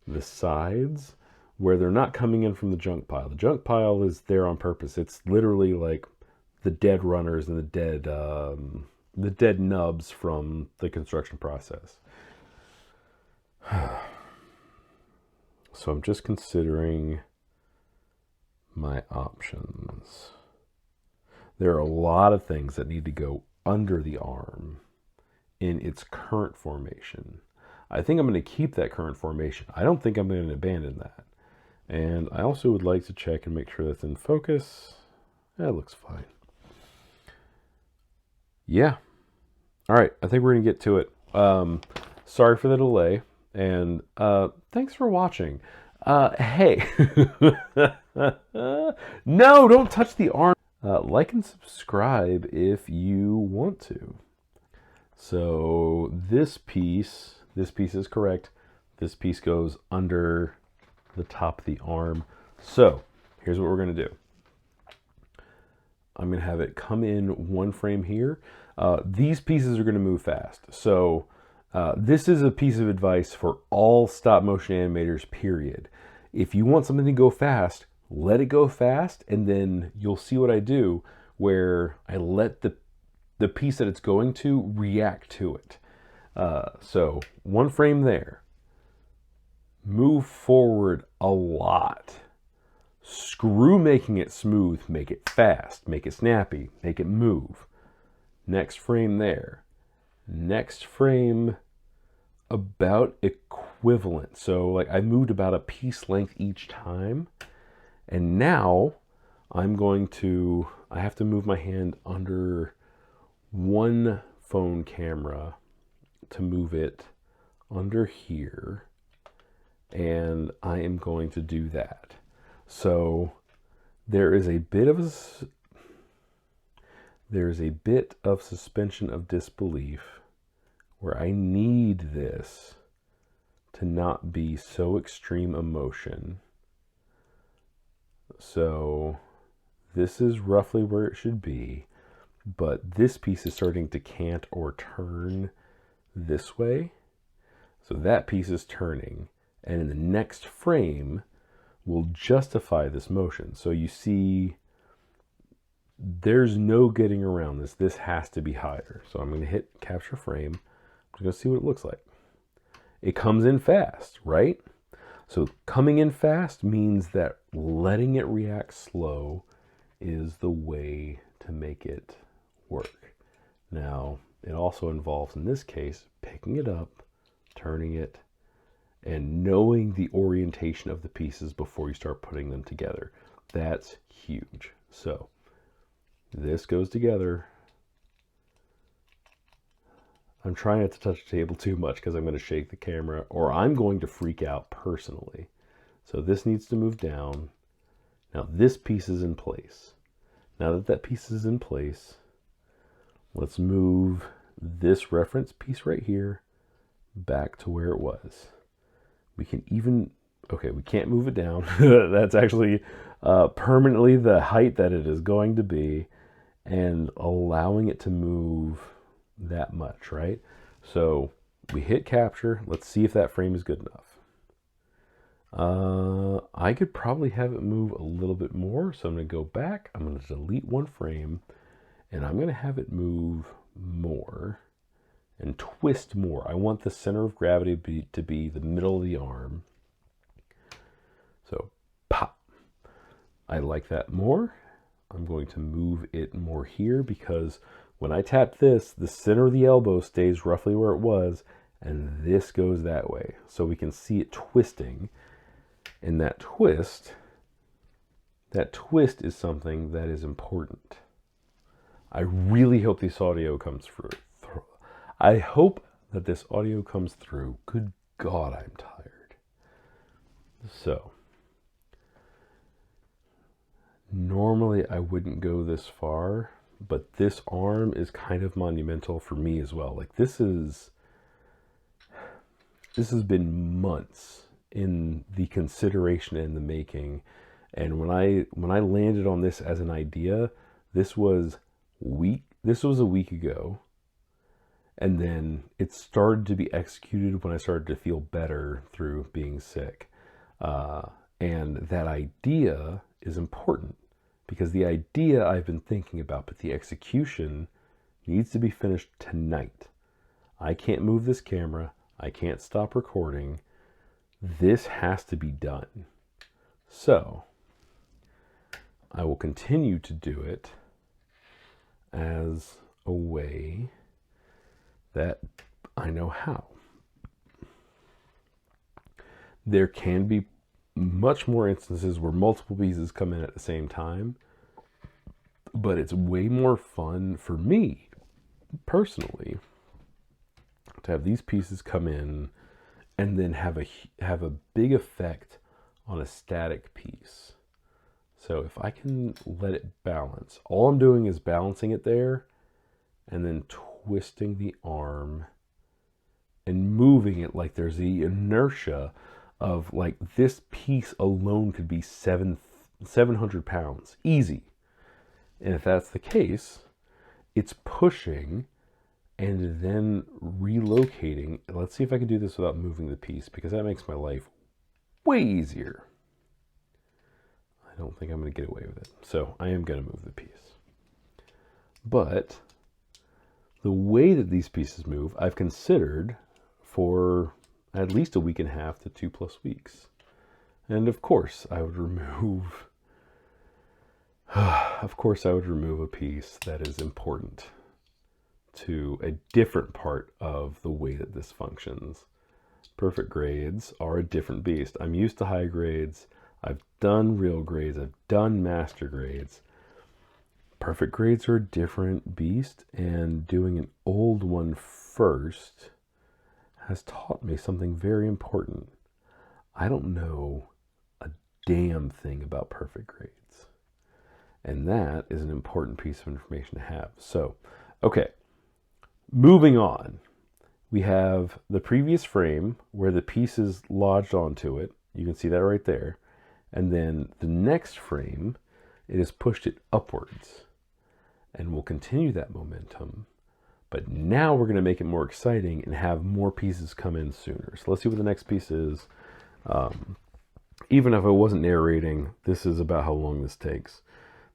the sides, where they're not coming in from the junk pile. The junk pile is there on purpose. It's literally like the dead runners and the dead nubs from the construction process. So I'm just considering my options. There are a lot of things that need to go under the arm in its current formation. I think I'm going to keep that current formation. I don't think I'm going to abandon that. And I also would like to check and make sure that's in focus. That looks fine. Yeah. All right. I think we're going to get to it. Sorry for the delay. And thanks for watching. Hey, No, don't touch the arm. Like and subscribe if you want to. So this piece is correct. This piece goes under the top of the arm. So here's what we're going to do. I'm going to have it come in one frame here. These pieces are going to move fast. So this is a piece of advice for all stop motion animators, period. If you want something to go fast, let it go fast, and then you'll see what I do, where I let the piece that it's going to react to it. So one frame there. Move forward a lot. Screw making it smooth, make it fast, make it snappy, make it move. Next frame there. Next frame about equivalent. So like I moved about a piece length each time. And now I have to move my hand under one phone camera to move it under here. And I am going to do that. So there is a bit of suspension of disbelief where I need this to not be so extreme emotion. So this is roughly where it should be, but this piece is starting to cant or turn this way. So that piece is turning, and in the next frame will justify this motion. So you see, there's no getting around this. This has to be higher. So I'm going to hit capture frame. I'm going to see what it looks like. It comes in fast, right? So coming in fast means that letting it react slow is the way to make it work. Now, it also involves, in this case, picking it up, turning it, and knowing the orientation of the pieces before you start putting them together. That's huge. So this goes together. I'm trying not to touch the table too much because I'm going to shake the camera, or I'm going to freak out personally. So this needs to move down. Now this piece is in place. Now that that piece is in place, let's move this reference piece right here back to where it was. We can even, okay, we can't move it down. That's actually permanently the height that it is going to be, and allowing it to move that much, right? So we hit capture. Let's see if that frame is good enough. I could probably have it move a little bit more. So I'm going to go back. I'm going to delete one frame, and I'm going to have it move more and twist more. I want the center of gravity to be the middle of the arm. So pop. I like that more. I'm going to move it more here because when I tap this, the center of the elbow stays roughly where it was, and this goes that way. So we can see it twisting. And that twist is something that is important. I really hope this audio comes through. I hope that this audio comes through. Good God, I'm tired. So, normally I wouldn't go this far, but this arm is kind of monumental for me as well. Like this has been months in the consideration and the making. And when I landed on this as an idea, this was a week ago. And then it started to be executed when I started to feel better through being sick. And that idea is important because the idea I've been thinking about, but the execution needs to be finished tonight. I can't move this camera. I can't stop recording. This has to be done. So I will continue to do it as a way that I know how. There can be much more instances where multiple pieces come in at the same time, but it's way more fun for me personally to have these pieces come in and then have a big effect on a static piece. So if I can let it balance, all I'm doing is balancing it there and then twisting the arm and moving it like there's the inertia of like this piece alone could be 700 pounds, easy. And if that's the case, it's pushing and then relocating. Let's see if I can do this without moving the piece, because that makes my life way easier. I don't think I'm going to get away with it. So I am going to move the piece. But the way that these pieces move, I've considered for at least a week and a half to 2+ weeks. And of course I would remove a piece that is important to a different part of the way that this functions. Perfect grades are a different beast. I'm used to high grades. I've done real grades. I've done master grades. Perfect grades are a different beast, and doing an old one first has taught me something very important. I don't know a damn thing about perfect grades. And that is an important piece of information to have. So, okay, moving on. We have the previous frame where the piece is lodged onto it. You can see that right there. And then the next frame, it has pushed it upwards. And we'll continue that momentum. But now we're going to make it more exciting and have more pieces come in sooner. So let's see what the next piece is. Even if I wasn't narrating, this is about how long this takes.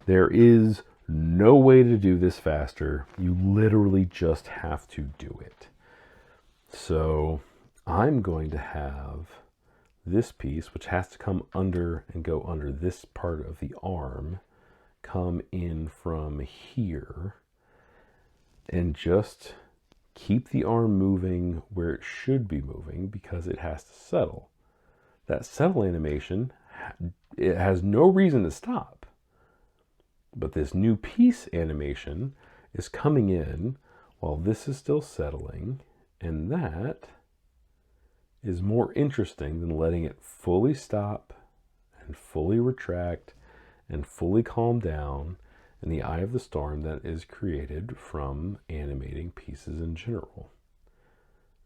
There is no way to do this faster. You literally just have to do it. So I'm going to have this piece, which has to come under and go under this part of the arm, come in from here and just keep the arm moving where it should be moving, because it has to settle. That settle animation, it has no reason to stop. But this new piece animation is coming in while this is still settling, and that is more interesting than letting it fully stop and fully retract and fully calm down in the eye of the storm that is created from animating pieces in general.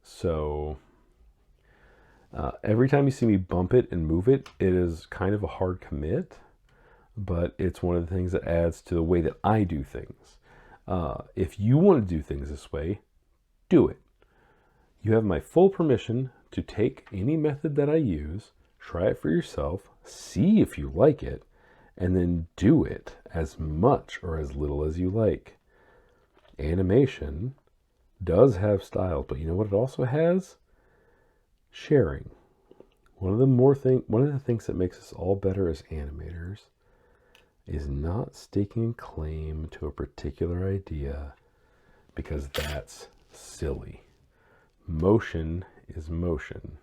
So every time you see me bump it and move it, it is kind of a hard commit, but it's one of the things that adds to the way that I do things. If you want to do things this way, do it. You have my full permission to take any method that I use, try it for yourself, see if you like it, and then do it as much or as little as you like. Animation does have style, but you know what it also has? Sharing. One of the things that makes us all better as animators is not staking claim to a particular idea, because that's silly. Motion is motion.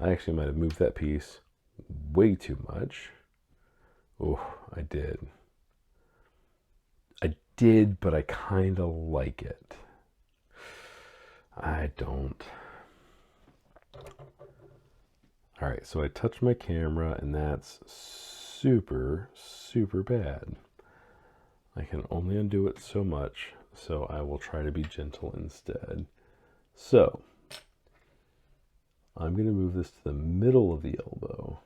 I actually might have moved that piece way too much. Oh, I did. But I kind of like it. I don't. All right, so I touched my camera, and that's super, super bad. I can only undo it so much, so I will try to be gentle instead. So I'm going to move this to the middle of the elbow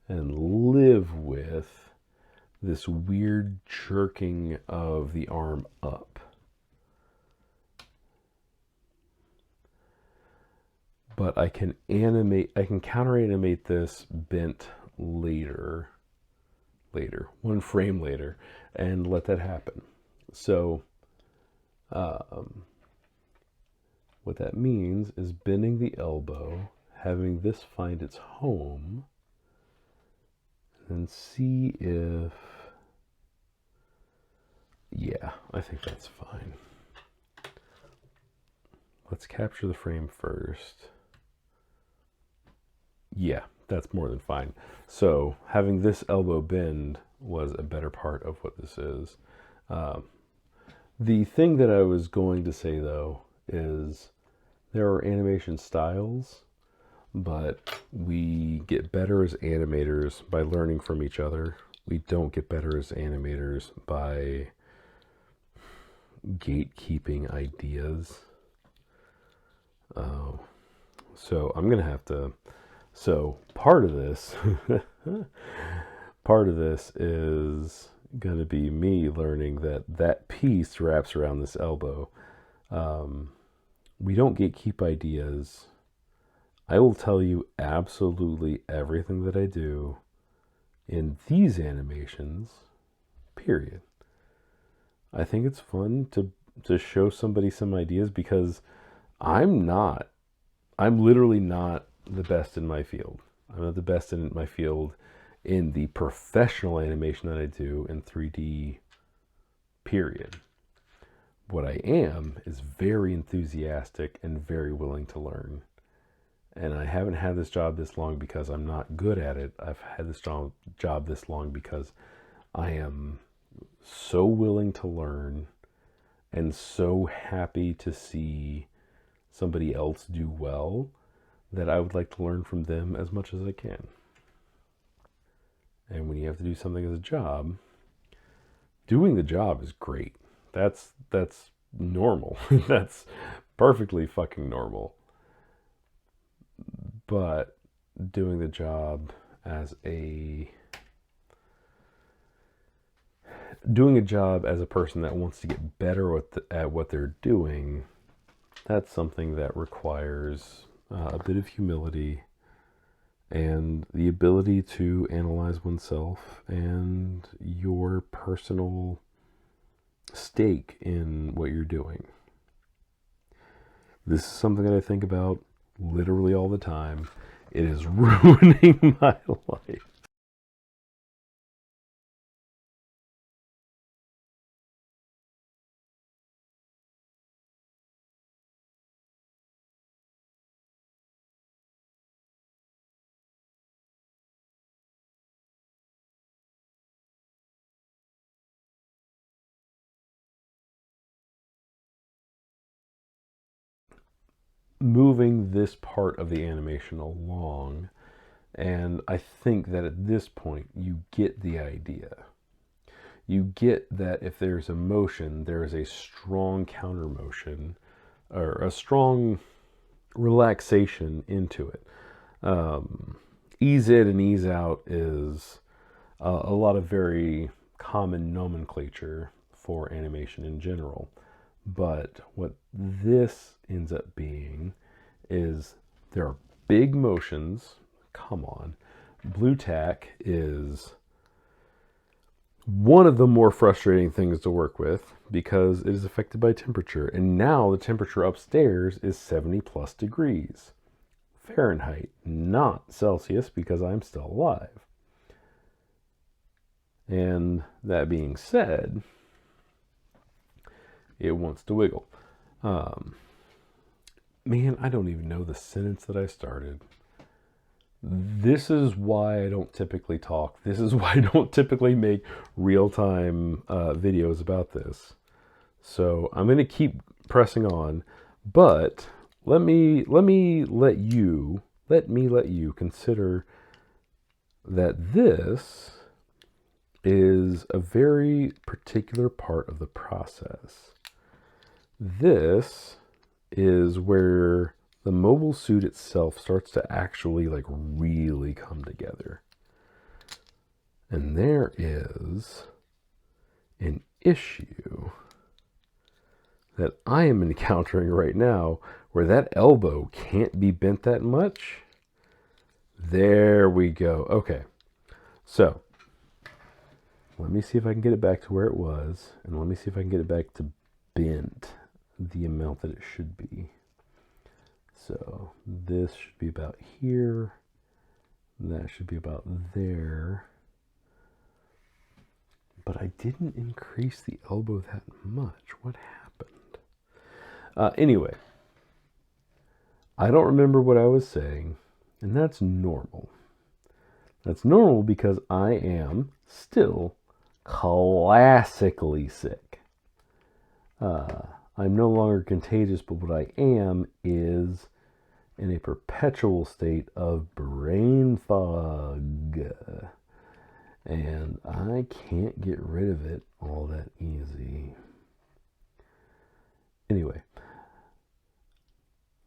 and live with this weird jerking of the arm up. But I can counter animate this bent later, one frame later, and let that happen. So what that means is bending the elbow, having this find its home, and see if, yeah, I think that's fine. Let's capture the frame first. Yeah, that's more than fine. So having this elbow bend was a better part of what this is. The thing that I was going to say, though, is there are animation styles, but we get better as animators by learning from each other. We don't get better as animators by gatekeeping ideas. So I'm gonna have to. So part of this, part of this is gonna be me learning that that piece wraps around this elbow. We don't gatekeep ideas. I will tell you absolutely everything that I do in these animations, period. I think it's fun to show somebody some ideas because I'm literally not the best in my field. I'm not the best in my field in the professional animation that I do in 3D, period. What I am is very enthusiastic and very willing to learn. And I haven't had this job this long because I'm not good at it. I've had this job this long because I am so willing to learn and so happy to see somebody else do well that I would like to learn from them as much as I can. And when you have to do something as a job, doing the job is great. That's normal. That's perfectly fucking normal. But doing the job as a person that wants to get better at what they're doing, that's something that requires a bit of humility and the ability to analyze oneself and your personal stake in what you're doing. This is something that I think about literally all the time. It is ruining my life. Moving this part of the animation along, and I think that at this point you get the idea. You get that if there's a motion, there is a strong counter motion or a strong relaxation into it. Ease in and ease out is a lot of very common nomenclature for animation in general. But what this ends up being is there are big motions. Come on. Blue tack is one of the more frustrating things to work with because it is affected by temperature. And now the temperature upstairs is 70 plus degrees Fahrenheit, not Celsius, because I'm still alive. And that being said, it wants to wiggle. Man, I don't even know the sentence that I started. This is why I don't typically talk. This is why I don't typically make real-time videos about this. So I'm going to keep pressing on, but let me let you consider that this is a very particular part of the process. This is where the mobile suit itself starts to actually like really come together. And there is an issue that I am encountering right now where that elbow can't be bent that much. There we go. Okay. So let me see if I can get it back to where it was, and let me see if I can get it back to bent the amount that it should be. So this should be about here. That should be about there. But I didn't increase the elbow that much. What happened? Anyway, I don't remember what I was saying, and that's normal. That's normal because I am still classically sick. I'm no longer contagious, but what I am is in a perpetual state of brain fog. And I can't get rid of it all that easy. Anyway,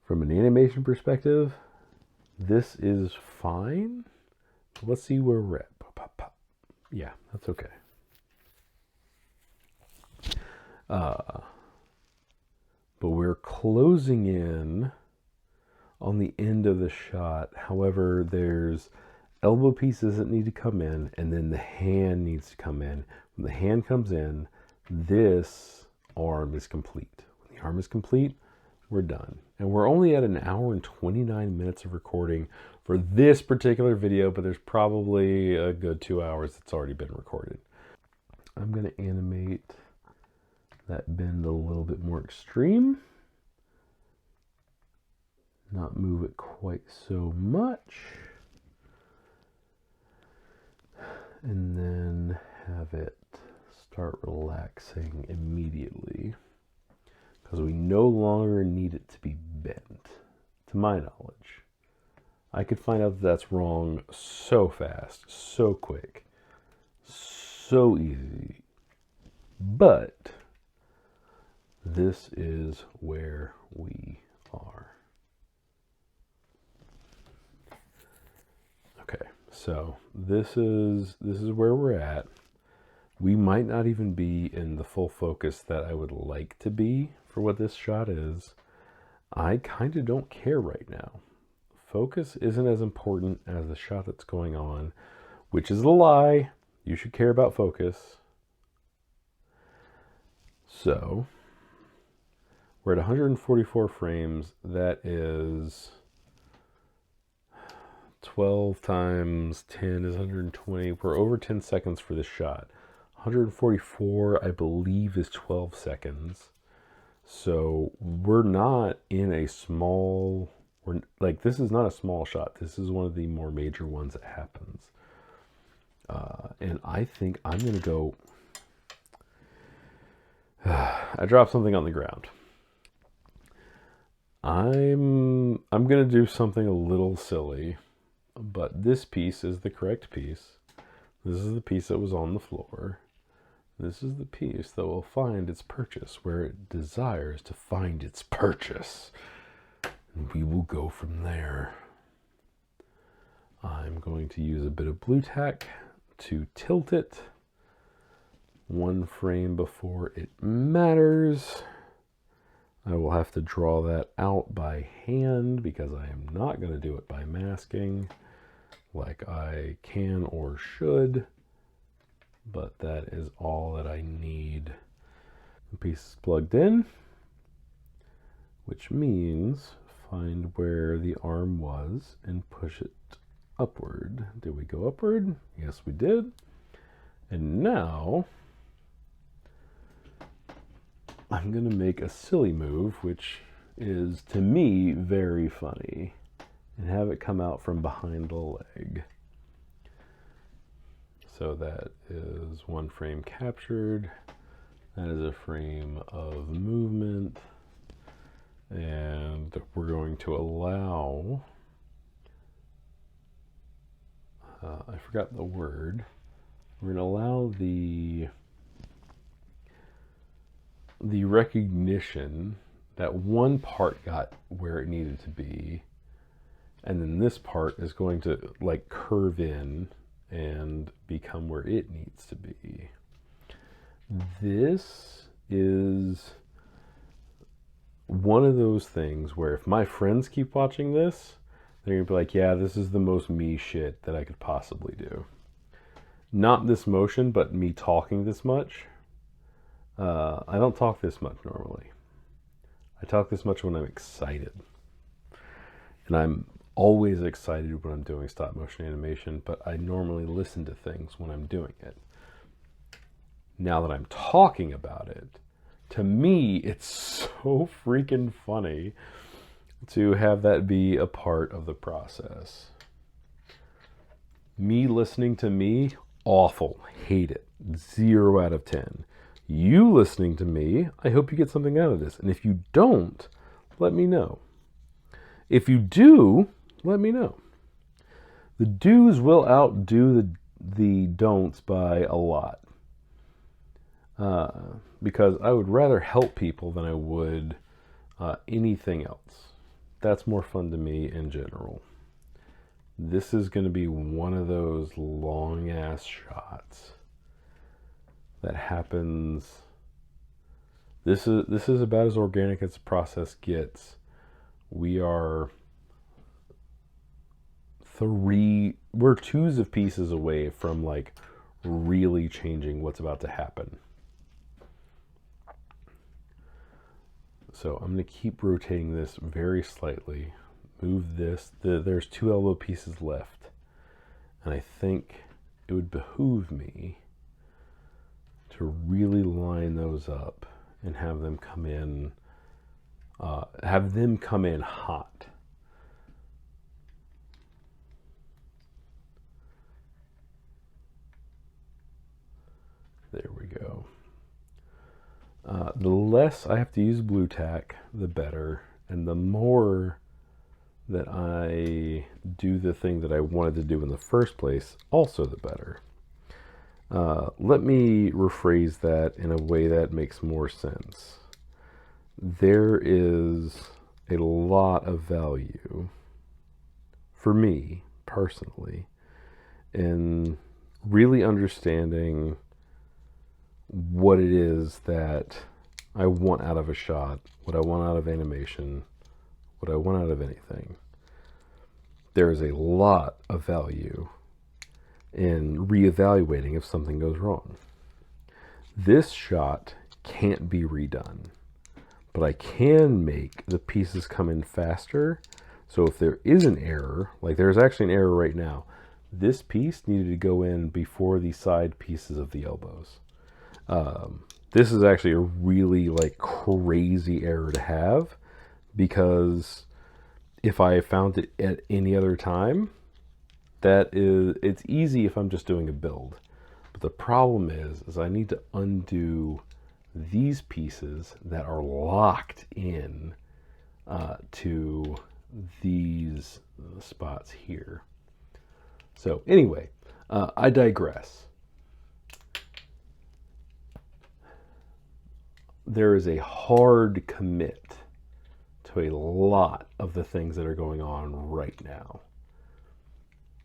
from an animation perspective, this is fine. Let's see where we're at. Yeah, that's okay. But we're closing in on the end of the shot. However, there's elbow pieces that need to come in, and then the hand needs to come in. When the hand comes in, this arm is complete. When the arm is complete, we're done. And we're only at an hour and 29 minutes of recording for this particular video, but there's probably a good 2 hours that's already been recorded. I'm going to animate that bend a little bit more extreme. Not move it quite so much. And then have it start relaxing immediately, because we no longer need it to be bent, to my knowledge. I could find out that that's wrong so fast, so quick, so easy. But this is where we are. Okay, so this is where we're at. We might not even be in the full focus that I would like to be for what this shot is. I kind of don't care right now. Focus isn't as important as the shot that's going on, which is a lie. You should care about focus. So we're at 144 frames. That is 12 times 10 is 120. We're over 10 seconds for this shot. 144, I believe, is 12 seconds. So we're not in a small, this is not a small shot. This is one of the more major ones that happens. And I think I'm going to go, I dropped something on the ground. I'm going to do something a little silly, but this piece is the correct piece. This is the piece that was on the floor. This is the piece that will find its purchase where it desires to find its purchase. And we will go from there. I'm going to use a bit of blue tack to tilt it one frame before it matters. I will have to draw that out by hand because I am not going to do it by masking like I can or should. But that is all that I need. The piece is plugged in, which means find where the arm was and push it upward. Did we go upward? Yes, we did. And now I'm going to make a silly move, which is, to me, very funny, and have it come out from behind the leg. So that is one frame captured. That is a frame of movement. And we're going to allow, I forgot the word. We're going to allow the recognition that one part got where it needed to be. And then this part is going to curve in and become where it needs to be. This is one of those things where if my friends keep watching this, they're gonna be like, yeah, this is the most me shit that I could possibly do. Not this motion, but me talking this much. I don't talk this much normally. I talk this much when I'm excited. And I'm always excited when I'm doing stop motion animation, but I normally listen to things when I'm doing it. Now that I'm talking about it, to me, it's so freaking funny to have that be a part of the process. Me listening to me, awful, hate it, 0 out of 10. You listening to me, I hope you get something out of this. And if you don't, let me know. If you do, let me know. The do's will outdo the don'ts by a lot. Because I would rather help people than I would anything else. That's more fun to me in general. This is going to be one of those long ass shots that happens. This is about as organic as the process gets. We're twos of pieces away from like really changing what's about to happen. So I'm going to keep rotating this very slightly. Move this. There's 2 elbow pieces left. And I think it would behoove me to really line those up and have them come in hot. There we go. The less I have to use blue tack, the better. And the more that I do the thing that I wanted to do in the first place, also the better. Let me rephrase that in a way that makes more sense. There is a lot of value, for me personally, in really understanding what it is that I want out of a shot, what I want out of animation, what I want out of anything. There is a lot of value in reevaluating if something goes wrong. This shot can't be redone, but I can make the pieces come in faster. So if there is an error, like there's actually an error right now, this piece needed to go in before the side pieces of the elbows. This is actually a really like crazy error to have, because if I found it at any other time, it's easy if I'm just doing a build. But the problem is I need to undo these pieces that are locked in to these spots here. So anyway, I digress. There is a hard commit to a lot of the things that are going on right now.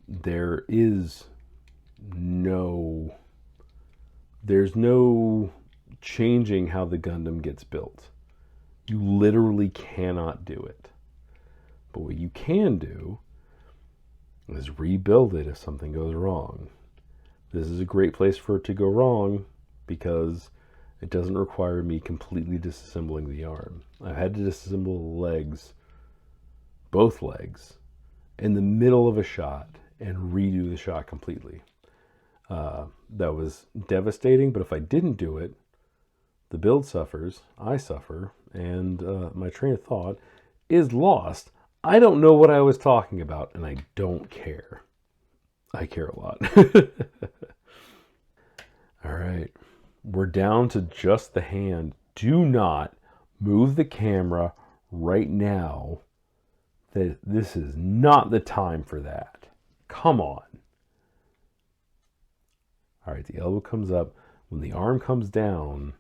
There's no changing how the Gundam gets built. You literally cannot do it. But what you can do is rebuild it if something goes wrong. This is a great place for it to go wrong because it doesn't require me completely disassembling the arm. I've had to disassemble the legs, both legs, in the middle of a shot and redo the shot completely. That was devastating, but if I didn't do it, the build suffers, I suffer, and my train of thought is lost. I don't know what I was talking about, and I don't care. I care a lot. All right. We're down to just the hand. Do not move the camera right now. This is not the time for that. Come on. All right, the elbow comes up. When the arm comes down,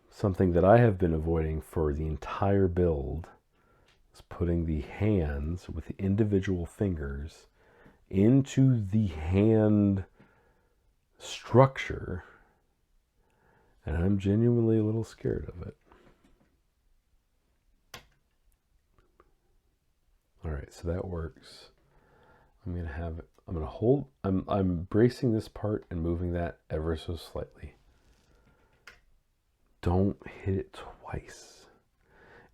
something that I have been avoiding for the entire build is putting the hands with the individual fingers into the hand structure, and I'm genuinely a little scared of it. All right, so that works. I'm gonna hold, I'm bracing this part and moving that ever so slightly. Don't hit it twice.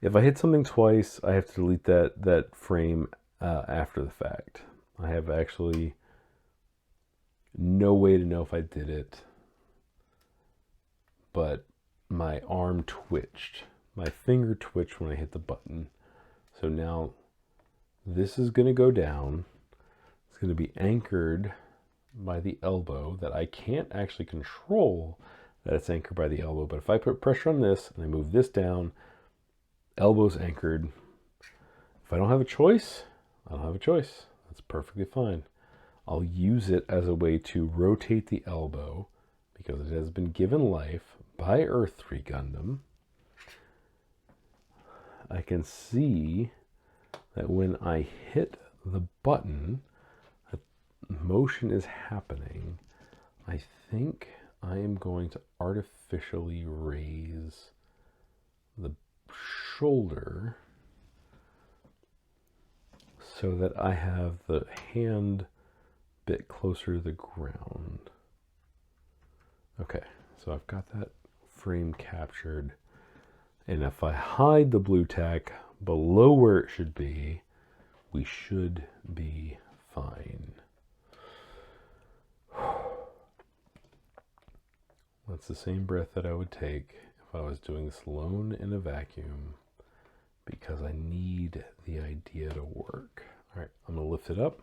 If I hit something twice, I have to delete that frame after the fact. I have actually no way to know if I did it, but my arm twitched. My finger twitched when I hit the button. So now this is going to go down. It's going to be anchored by the elbow that I can't actually control that it's anchored by the elbow. But if I put pressure on this and I move this down, elbow's anchored. If I don't have a choice, I don't have a choice. That's perfectly fine. I'll use it as a way to rotate the elbow because it has been given life by Earth 3 Gundam. I can see that when I hit the button, motion is happening. I think I am going to artificially raise the shoulder so that I have the hand bit closer to the ground. Okay, so I've got that frame captured. And if I hide the blue tack below where it should be, we should be fine. That's the same breath that I would take if I was doing this alone in a vacuum, because I need the idea to work. All right, I'm going to lift it up.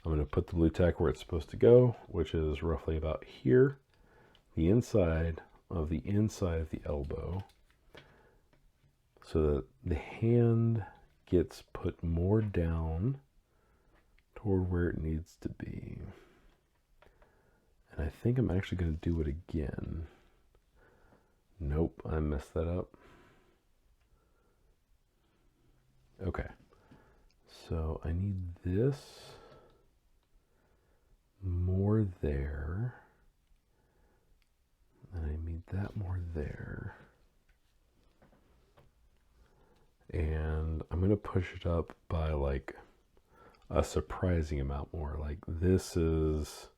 I'm going to put the blue tack where it's supposed to go, which is roughly about here, the inside of the elbow, so that the hand gets put more down toward where it needs to be. And I think I'm actually going to do it again. Nope, I messed that up. Okay, so I need this more there, and I need that more there. And I'm going to push it up by like a surprising amount more. Like this is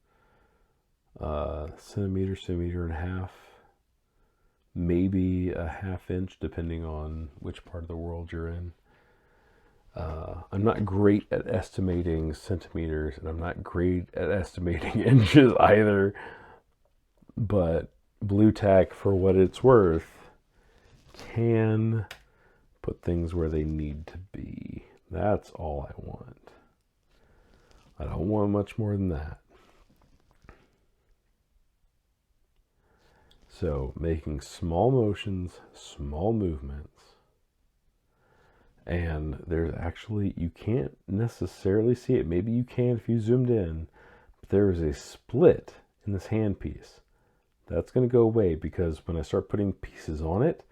centimeter and a half, maybe a ½ inch, depending on which part of the world you're in. I'm not great at estimating centimeters, and I'm not great at estimating inches either, but blue tack, for what it's worth, can put things where they need to be. That's all I want. I don't want much more than that. So making small motions, small movements. And there's actually, you can't necessarily see it. Maybe you can if you zoomed in. But there is a split in this handpiece. That's going to go away because when I start putting pieces on it,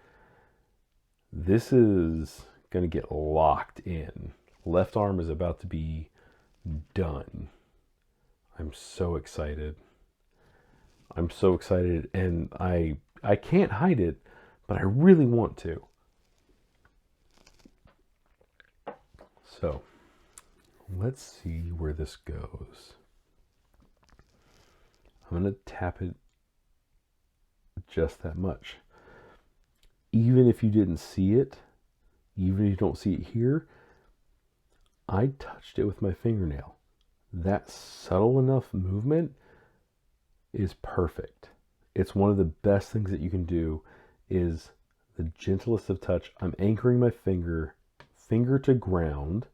this is going to get locked in. Left arm is about to be done. I'm so excited. I'm so excited, and I can't hide it, but I really want to. So, let's see where this goes. I'm going to tap it just that much. Even if you didn't see it, even if you don't see it here, I touched it with my fingernail. That subtle enough movement is perfect. It's one of the best things that you can do, is the gentlest of touch. I'm anchoring my finger to ground,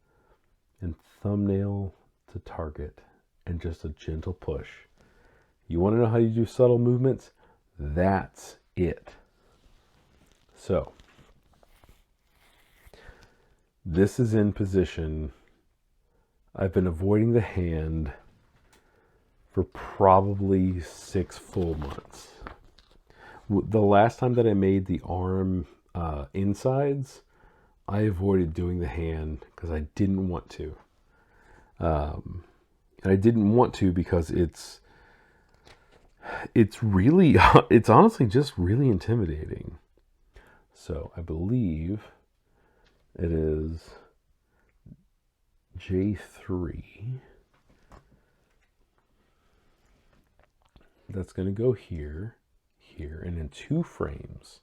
and thumbnail to target, and just a gentle push. You want to know how you do subtle movements? That's it. So, this is in position. I've been avoiding the hand for probably 6 full months. The last time that I made the arm insides, I avoided doing the hand because I didn't want to. And I didn't want to because it's really, it's honestly just really intimidating. So I believe it is J3. That's going to go here, here, and in 2 frames,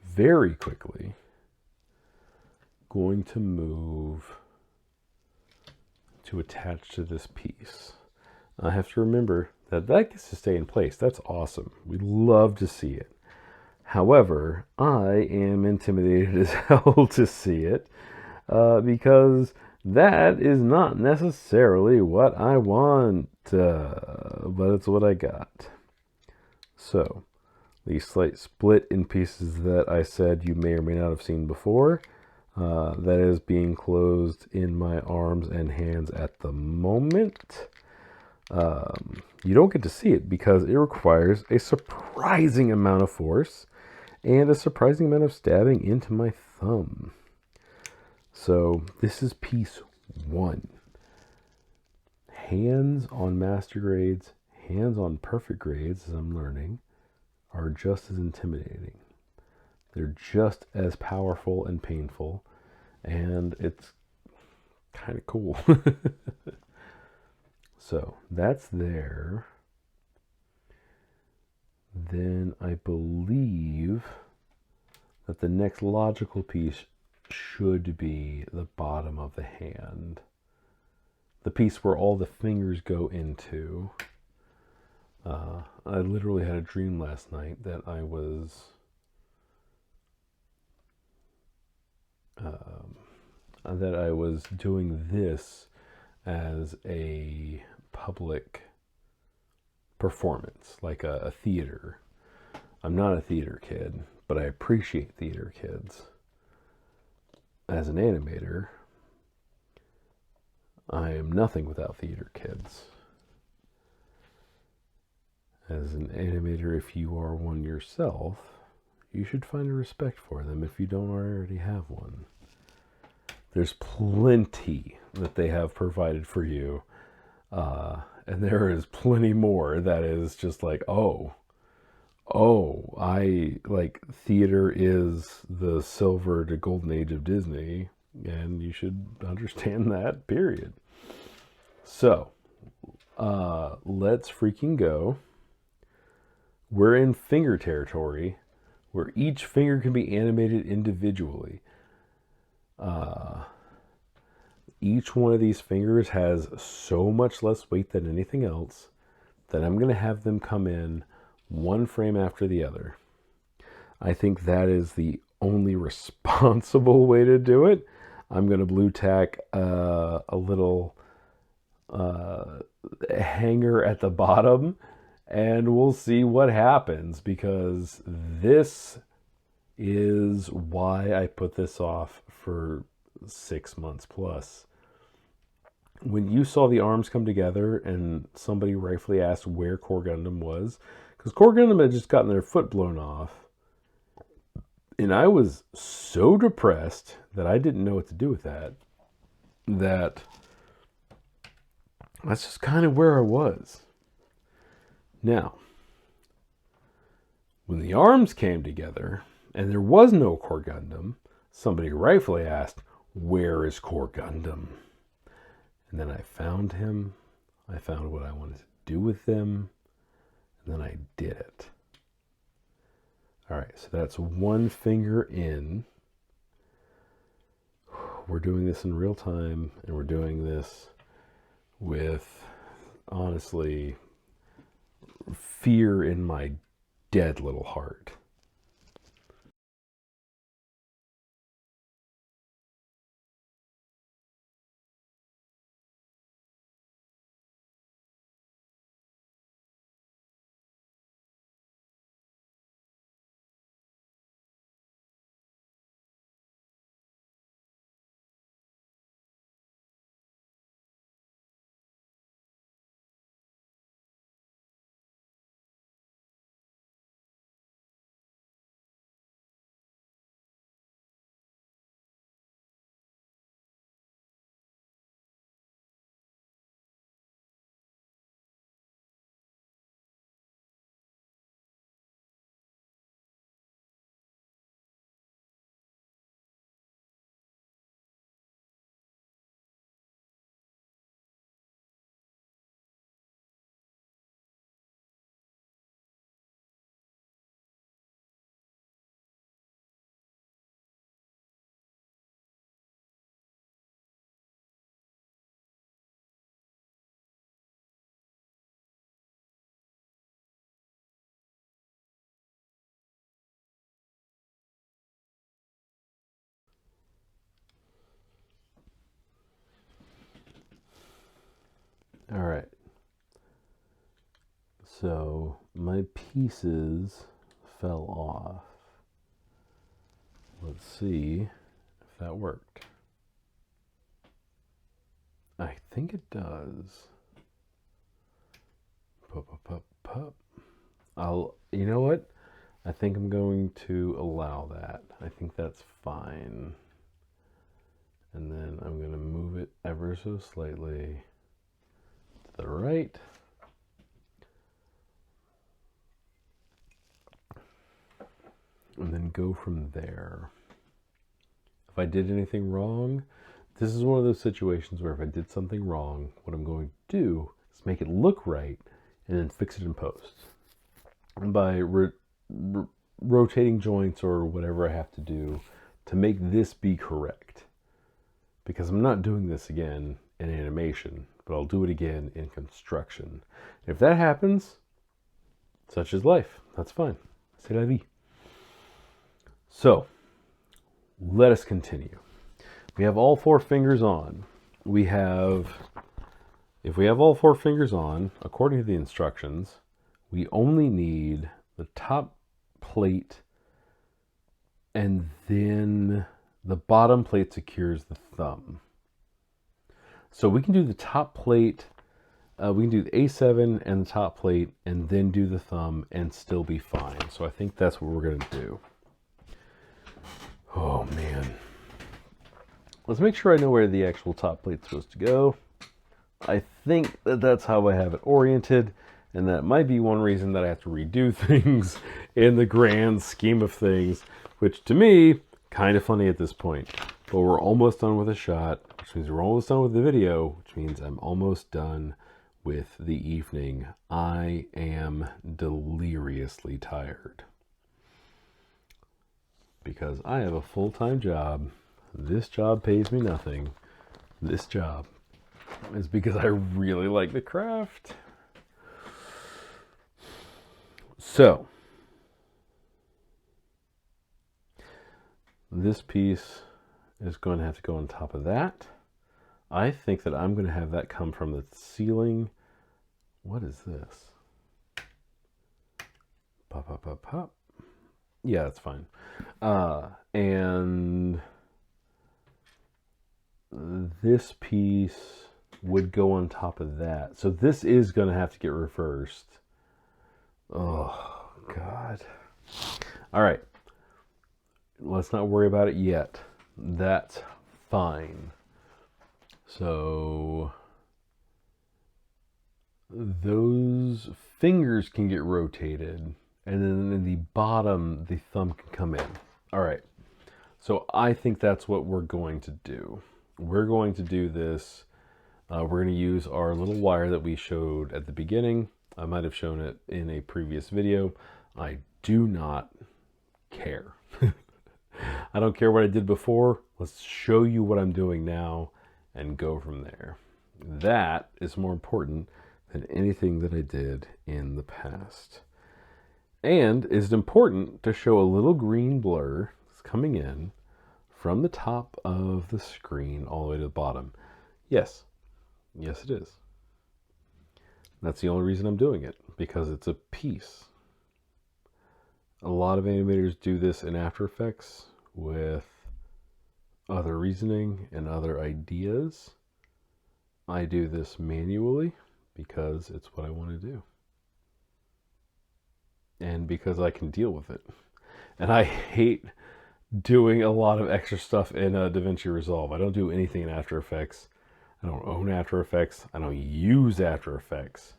very quickly, going to move to attach to this piece. I have to remember that gets to stay in place. That's awesome. We'd love to see it. However, I am intimidated as hell to see it because that is not necessarily what I want, but it's what I got. So, the slight split in pieces that I said you may or may not have seen before, that is being closed in my arms and hands at the moment. You don't get to see it because it requires a surprising amount of force and a surprising amount of stabbing into my thumb. So this is piece 1. Hands on master grades, hands on perfect grades, as I'm learning, are just as intimidating. They're just as powerful and painful, and it's kind of cool. So that's there. Then I believe that the next logical piece should be the bottom of the hand. The piece where all the fingers go into. I literally had a dream last night that I was doing this as a public performance, like a theater. I'm not a theater kid, but I appreciate theater kids. As an animator, I am nothing without theater kids. As an animator, if you are one yourself, you should find a respect for them if you don't already have one. There's plenty that they have provided for you, and there is plenty more that is just like, I like theater is the silver to golden age of Disney, and you should understand that, period. So, let's freaking go. We're in finger territory where each finger can be animated individually. Each one of these fingers has so much less weight than anything else that I'm going to have them come in one frame after the other. I think that is the only responsible way to do it. I'm going to blue tack a little hanger at the bottom, and we'll see what happens, because this is why I put this off for 6 months plus. When you saw the arms come together and somebody rightfully asked where Core Gundam was, because Core Gundam had just gotten their foot blown off, and I was so depressed that I didn't know what to do with that, that's just kind of where I was. Now, when the arms came together and there was no Core Gundam, somebody rightfully asked, where is Core Gundam? And then I found him, I found what I wanted to do with him, and then I did it. All right, so that's one finger in. We're doing this in real time, and we're doing this with, honestly, fear in my dead little heart. All right. So my pieces fell off. Let's see if that worked. I think it does. Pop, pop, pop, pop. You know what? I think I'm going to allow that. I think that's fine. And then I'm going to move it ever so slightly to the right. And then go from there. If I did anything wrong, this is one of those situations where if I did something wrong, what I'm going to do is make it look right and then fix it in post. And by rotating joints or whatever I have to do to make this be correct. Because I'm not doing this again in animation, but I'll do it again in construction. If that happens, such is life. That's fine. C'est la vie. So, let us continue. We have all 4 fingers on. If we have all 4 fingers on, according to the instructions, we only need the top plate, and then the bottom plate secures the thumb. So we can do the top plate, we can do the A7 and the top plate, and then do the thumb and still be fine. So I think that's what we're going to do. Oh man. Let's make sure I know where the actual top plate's supposed to go. I think that that's how I have it oriented, and that might be one reason that I have to redo things in the grand scheme of things, which to me, kind of funny at this point. But we're almost done with a shot, which means we're almost done with the video, which means I'm almost done with the evening. I am deliriously tired. Because I have a full-time job. This job pays me nothing. This job is because I really like the craft. So, this piece is going to have to go on top of that. I think that I'm going to have that come from the ceiling. What is this? Pop, pop, pop, pop. Yeah, that's fine. And this piece would go on top of that. So this is going to have to get reversed. Oh, God. All right. Let's not worry about it yet. That's fine. So those fingers can get rotated, and then in the bottom, the thumb can come in. All right. So I think that's what we're going to do. We're going to do this. We're going to use our little wire that we showed at the beginning. I might have shown it in a previous video. I do not care. I don't care what I did before. Let's show you what I'm doing now and go from there. That is more important than anything that I did in the past. And is it important to show a little green blur that's coming in from the top of the screen all the way to the bottom? Yes. Yes, it is. That's the only reason I'm doing it, because it's a piece. A lot of animators do this in After Effects with other reasoning and other ideas. I do this manually because it's what I want to do. And because I can deal with it. And I hate doing a lot of extra stuff in DaVinci Resolve. I don't do anything in After Effects. I don't own After Effects. I don't use After Effects.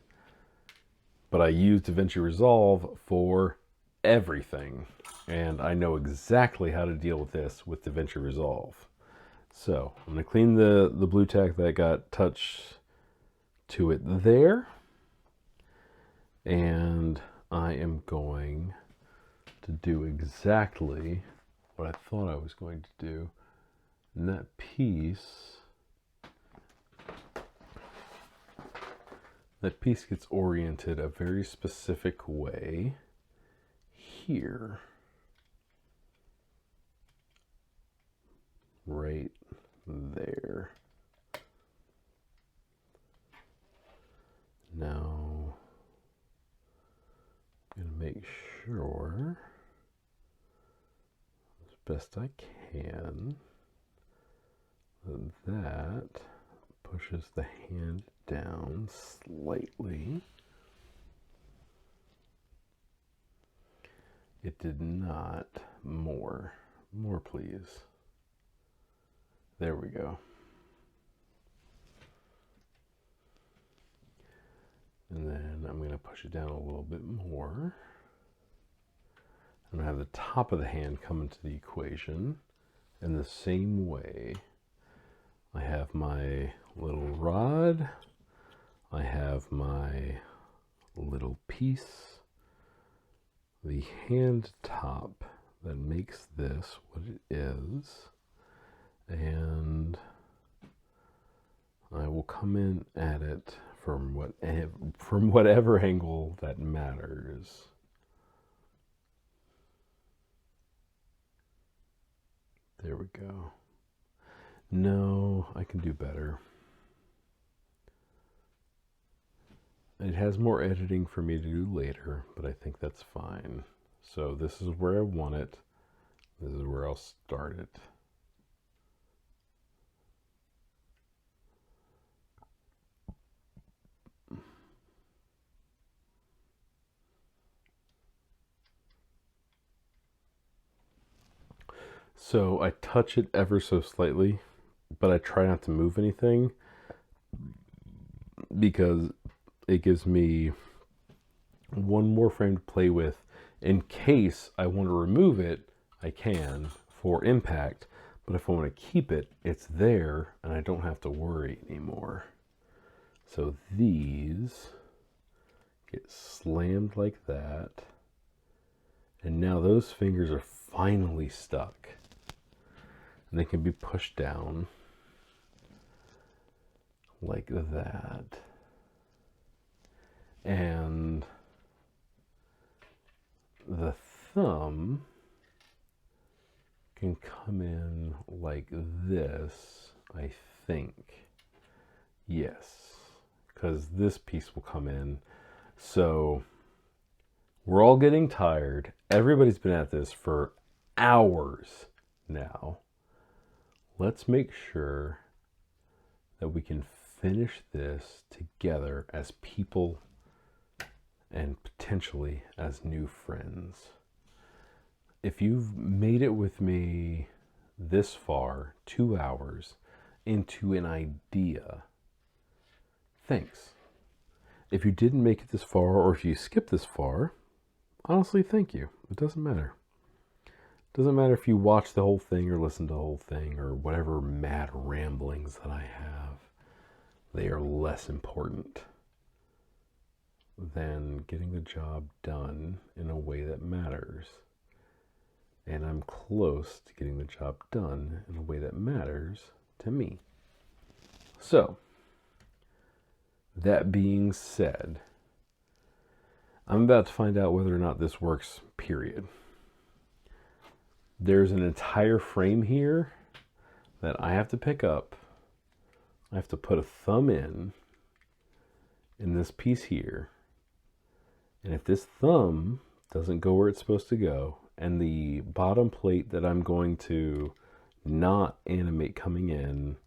But I use DaVinci Resolve for everything. And I know exactly how to deal with this with DaVinci Resolve. So I'm going to clean the blue tack that got touched to it there. And I am going to do exactly what I thought I was going to do. And that piece gets oriented a very specific way here. Right there. Now, I'm going to make sure, as best I can, that pushes the hand down slightly. It did not. More. More, please. There we go. And then I'm going to push it down a little bit more. I'm going to have the top of the hand come into the equation. In the same way, I have my little rod. I have my little piece. The hand top that makes this what it is. And I will come in at it from whatever angle that matters. There we go. No, I can do better. It has more editing for me to do later, but I think that's fine. So this is where I want it. This is where I'll start it. So I touch it ever so slightly, but I try not to move anything because it gives me one more frame to play with. In case I want to remove it, I can for impact, but if I want to keep it, it's there and I don't have to worry anymore. So these get slammed like that, and now those fingers are finally stuck. And they can be pushed down like that. And the thumb can come in like this, I think. Yes, because this piece will come in. So we're all getting tired. Everybody's been at this for hours now. Let's make sure that we can finish this together as people and potentially as new friends. If you've made it with me this far, 2 hours, into an idea, thanks. If you didn't make it this far, or if you skipped this far, honestly, thank you. It doesn't matter. Doesn't matter if you watch the whole thing or listen to the whole thing or whatever mad ramblings that I have. They are less important than getting the job done in a way that matters. And I'm close to getting the job done in a way that matters to me. So, that being said, I'm about to find out whether or not this works, period. There's an entire frame here that I have to pick up. I have to put a thumb in this piece here. And if this thumb doesn't go where it's supposed to go, and the bottom plate that I'm going to not animate coming in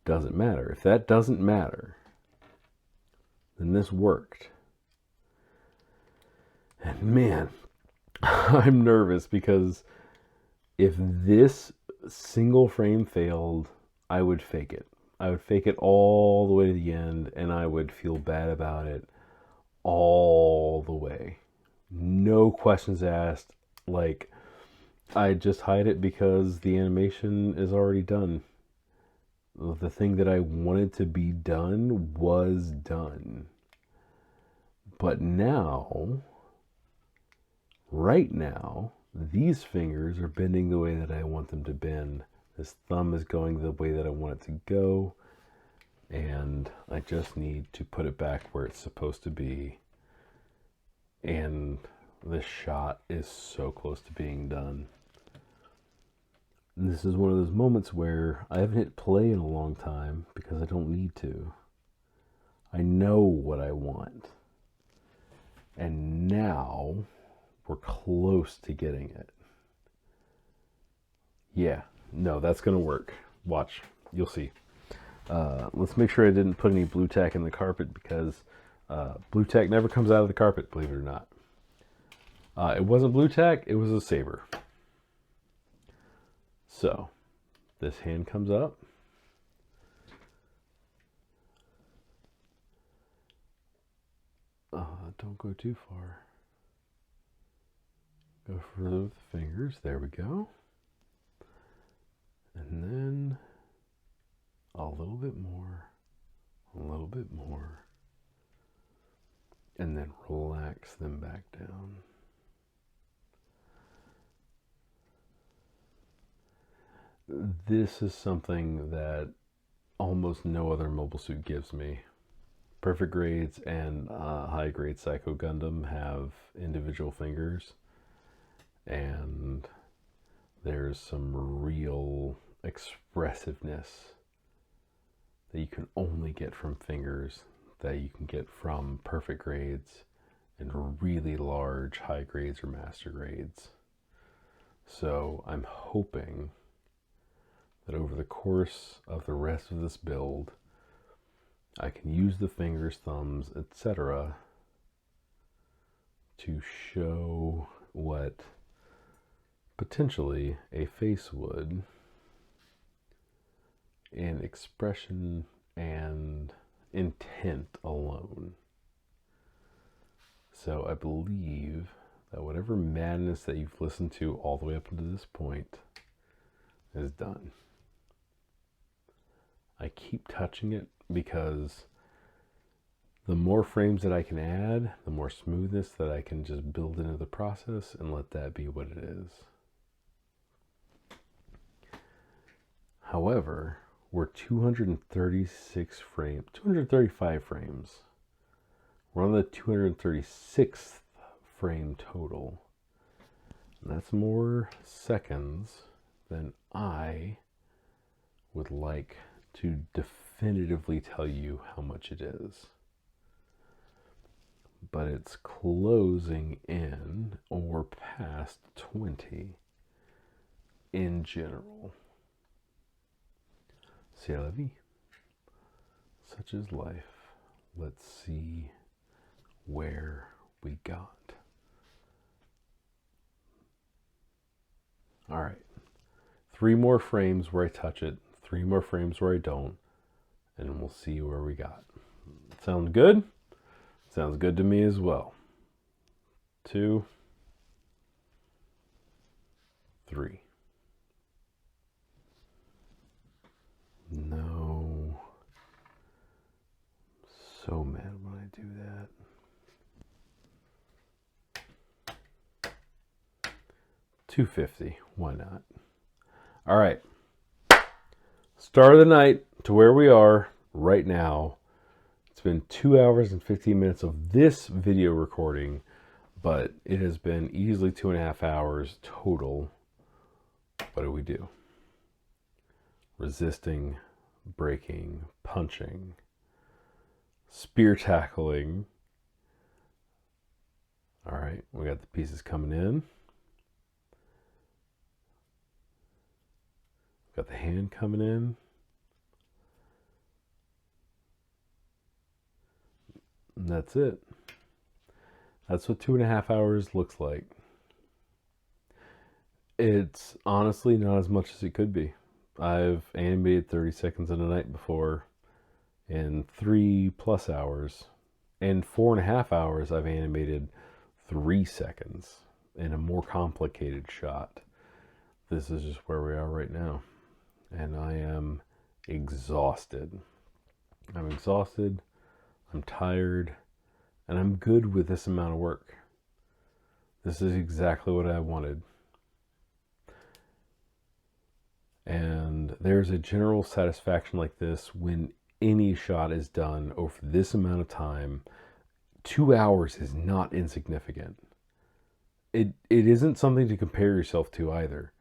doesn't matter. If that doesn't matter, then this worked. And man, I'm nervous because if this single frame failed, I would fake it. I would fake it all the way to the end, and I would feel bad about it all the way. No questions asked. Like, I just hide it because the animation is already done. The thing that I wanted to be done was done. But now, right now, these fingers are bending the way that I want them to bend. This thumb is going the way that I want it to go. And I just need to put it back where it's supposed to be. And this shot is so close to being done. And this is one of those moments where I haven't hit play in a long time because I don't need to. I know what I want. And now we're close to getting it. Yeah, no, that's going to work. Watch, you'll see. Let's make sure I didn't put any blue tack in the carpet because blue tack never comes out of the carpet, believe it or not. It wasn't blue tack, it was a saber. So, this hand comes up. Don't go too far. Go further with the fingers. There we go. And then a little bit more, a little bit more. And then relax them back down. This is something that almost no other mobile suit gives me. Perfect grades and high grade Psycho Gundam have individual fingers, and there's some real expressiveness that you can only get from fingers that you can get from perfect grades and really large high grades or master grades. So I'm hoping that over the course of the rest of this build, I can use the fingers, thumbs, etc. to show what potentially a face would in expression and intent alone. So I believe that whatever madness that you've listened to all the way up until this point is done. I keep touching it because the more frames that I can add, the more smoothness that I can just build into the process and let that be what it is. However, we're 236 frames, 235 frames. We're on the 236th frame total. And that's more seconds than I would like to definitively tell you how much it is. But it's closing in or past 20 in general. C'est la vie. Such is life. Let's see where we got. All right. 3 more frames where I touch it, 3 more frames where I don't, and we'll see where we got. Sound good? Sounds good to me as well. 2, 3. No. So mad when I do that. 250. Why not? All right. Start of the night to where we are right now. It's been 2 hours and 15 minutes of this video recording, but it has been easily 2.5 hours total. What do we do? Resisting, breaking, punching, spear tackling. All right, we got the pieces coming in. Got the hand coming in. And that's it. That's what 2.5 hours looks like. It's honestly not as much as it could be. I've animated 30 seconds in a night before in 3+ hours. In 4.5 hours, I've animated 3 seconds in a more complicated shot. This is just where we are right now. And I am exhausted. I'm exhausted, I'm tired, and I'm good with this amount of work. This is exactly what I wanted. And there's a general satisfaction like this when any shot is done over this amount of time. 2 hours is not insignificant. It isn't something to compare yourself to either.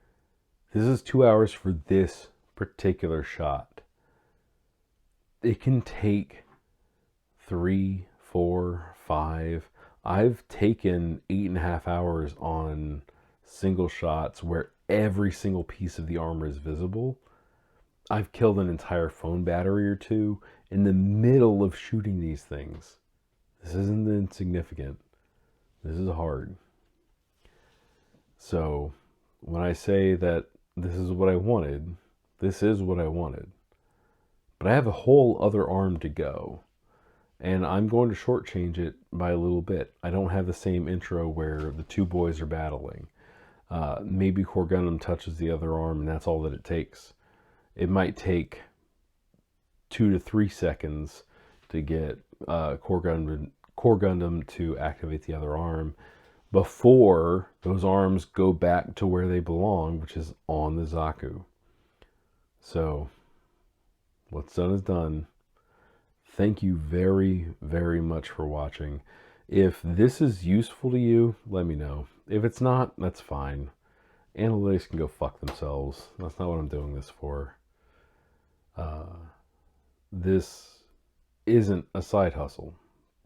This is 2 hours for this particular shot. It can take 3, 4, 5. I've taken 8.5 hours on single shots where every single piece of the armor is visible. I've killed an entire phone battery or 2 in the middle of shooting these things. This isn't insignificant. This is hard. So when I say that this is what I wanted, this is what I wanted. But I have a whole other arm to go. And I'm going to shortchange it by a little bit. I don't have the same intro where the two boys are battling. Maybe Core Gundam touches the other arm and that's all that it takes. It might take 2 to 3 seconds to get Core Gundam to activate the other arm before those arms go back to where they belong, which is on the Zaku. So, what's done is done. Thank you very, very much for watching. If this is useful to you, let me know. If it's not, that's fine. Analytics can go fuck themselves. That's not what I'm doing this for. This isn't a side hustle.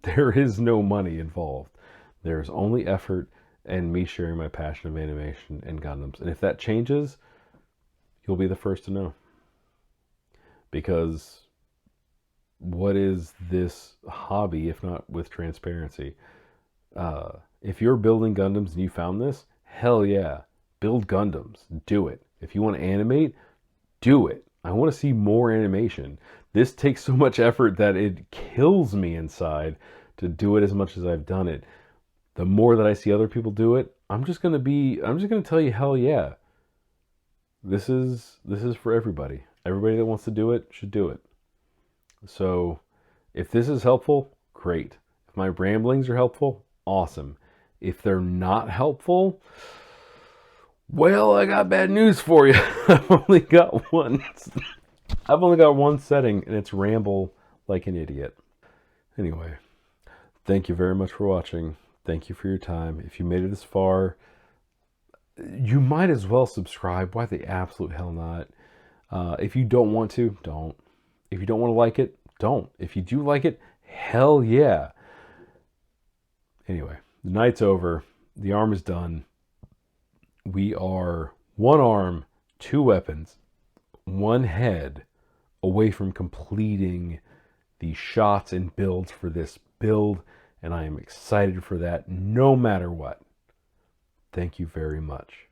There is no money involved. There's only effort and me sharing my passion of animation and Gundams. And if that changes, you'll be the first to know. Because what is this hobby if not with transparency? If you're building Gundams and you found this, hell yeah, build Gundams. Do it. If you want to animate, do it. I want to see more animation. This takes so much effort that it kills me inside to do it as much as I've done it. The more that I see other people do it, I'm just gonna tell you, hell yeah. This is for everybody. Everybody that wants to do it should do it. So if this is helpful, great. If my ramblings are helpful, awesome. If they're not helpful, well, I got bad news for you. I've only got one setting, and it's ramble like an idiot. Anyway, thank you very much for watching. Thank you for your time. If you made it this far, you might as well subscribe. Why the absolute hell not? If you don't want to, don't. If you don't want to like it, don't. If you do like it, hell yeah. Anyway, the night's over. The arm is done. We are 1 arm, 2 weapons, 1 head away from completing the shots and builds for this build, and I am excited for that no matter what. Thank you very much.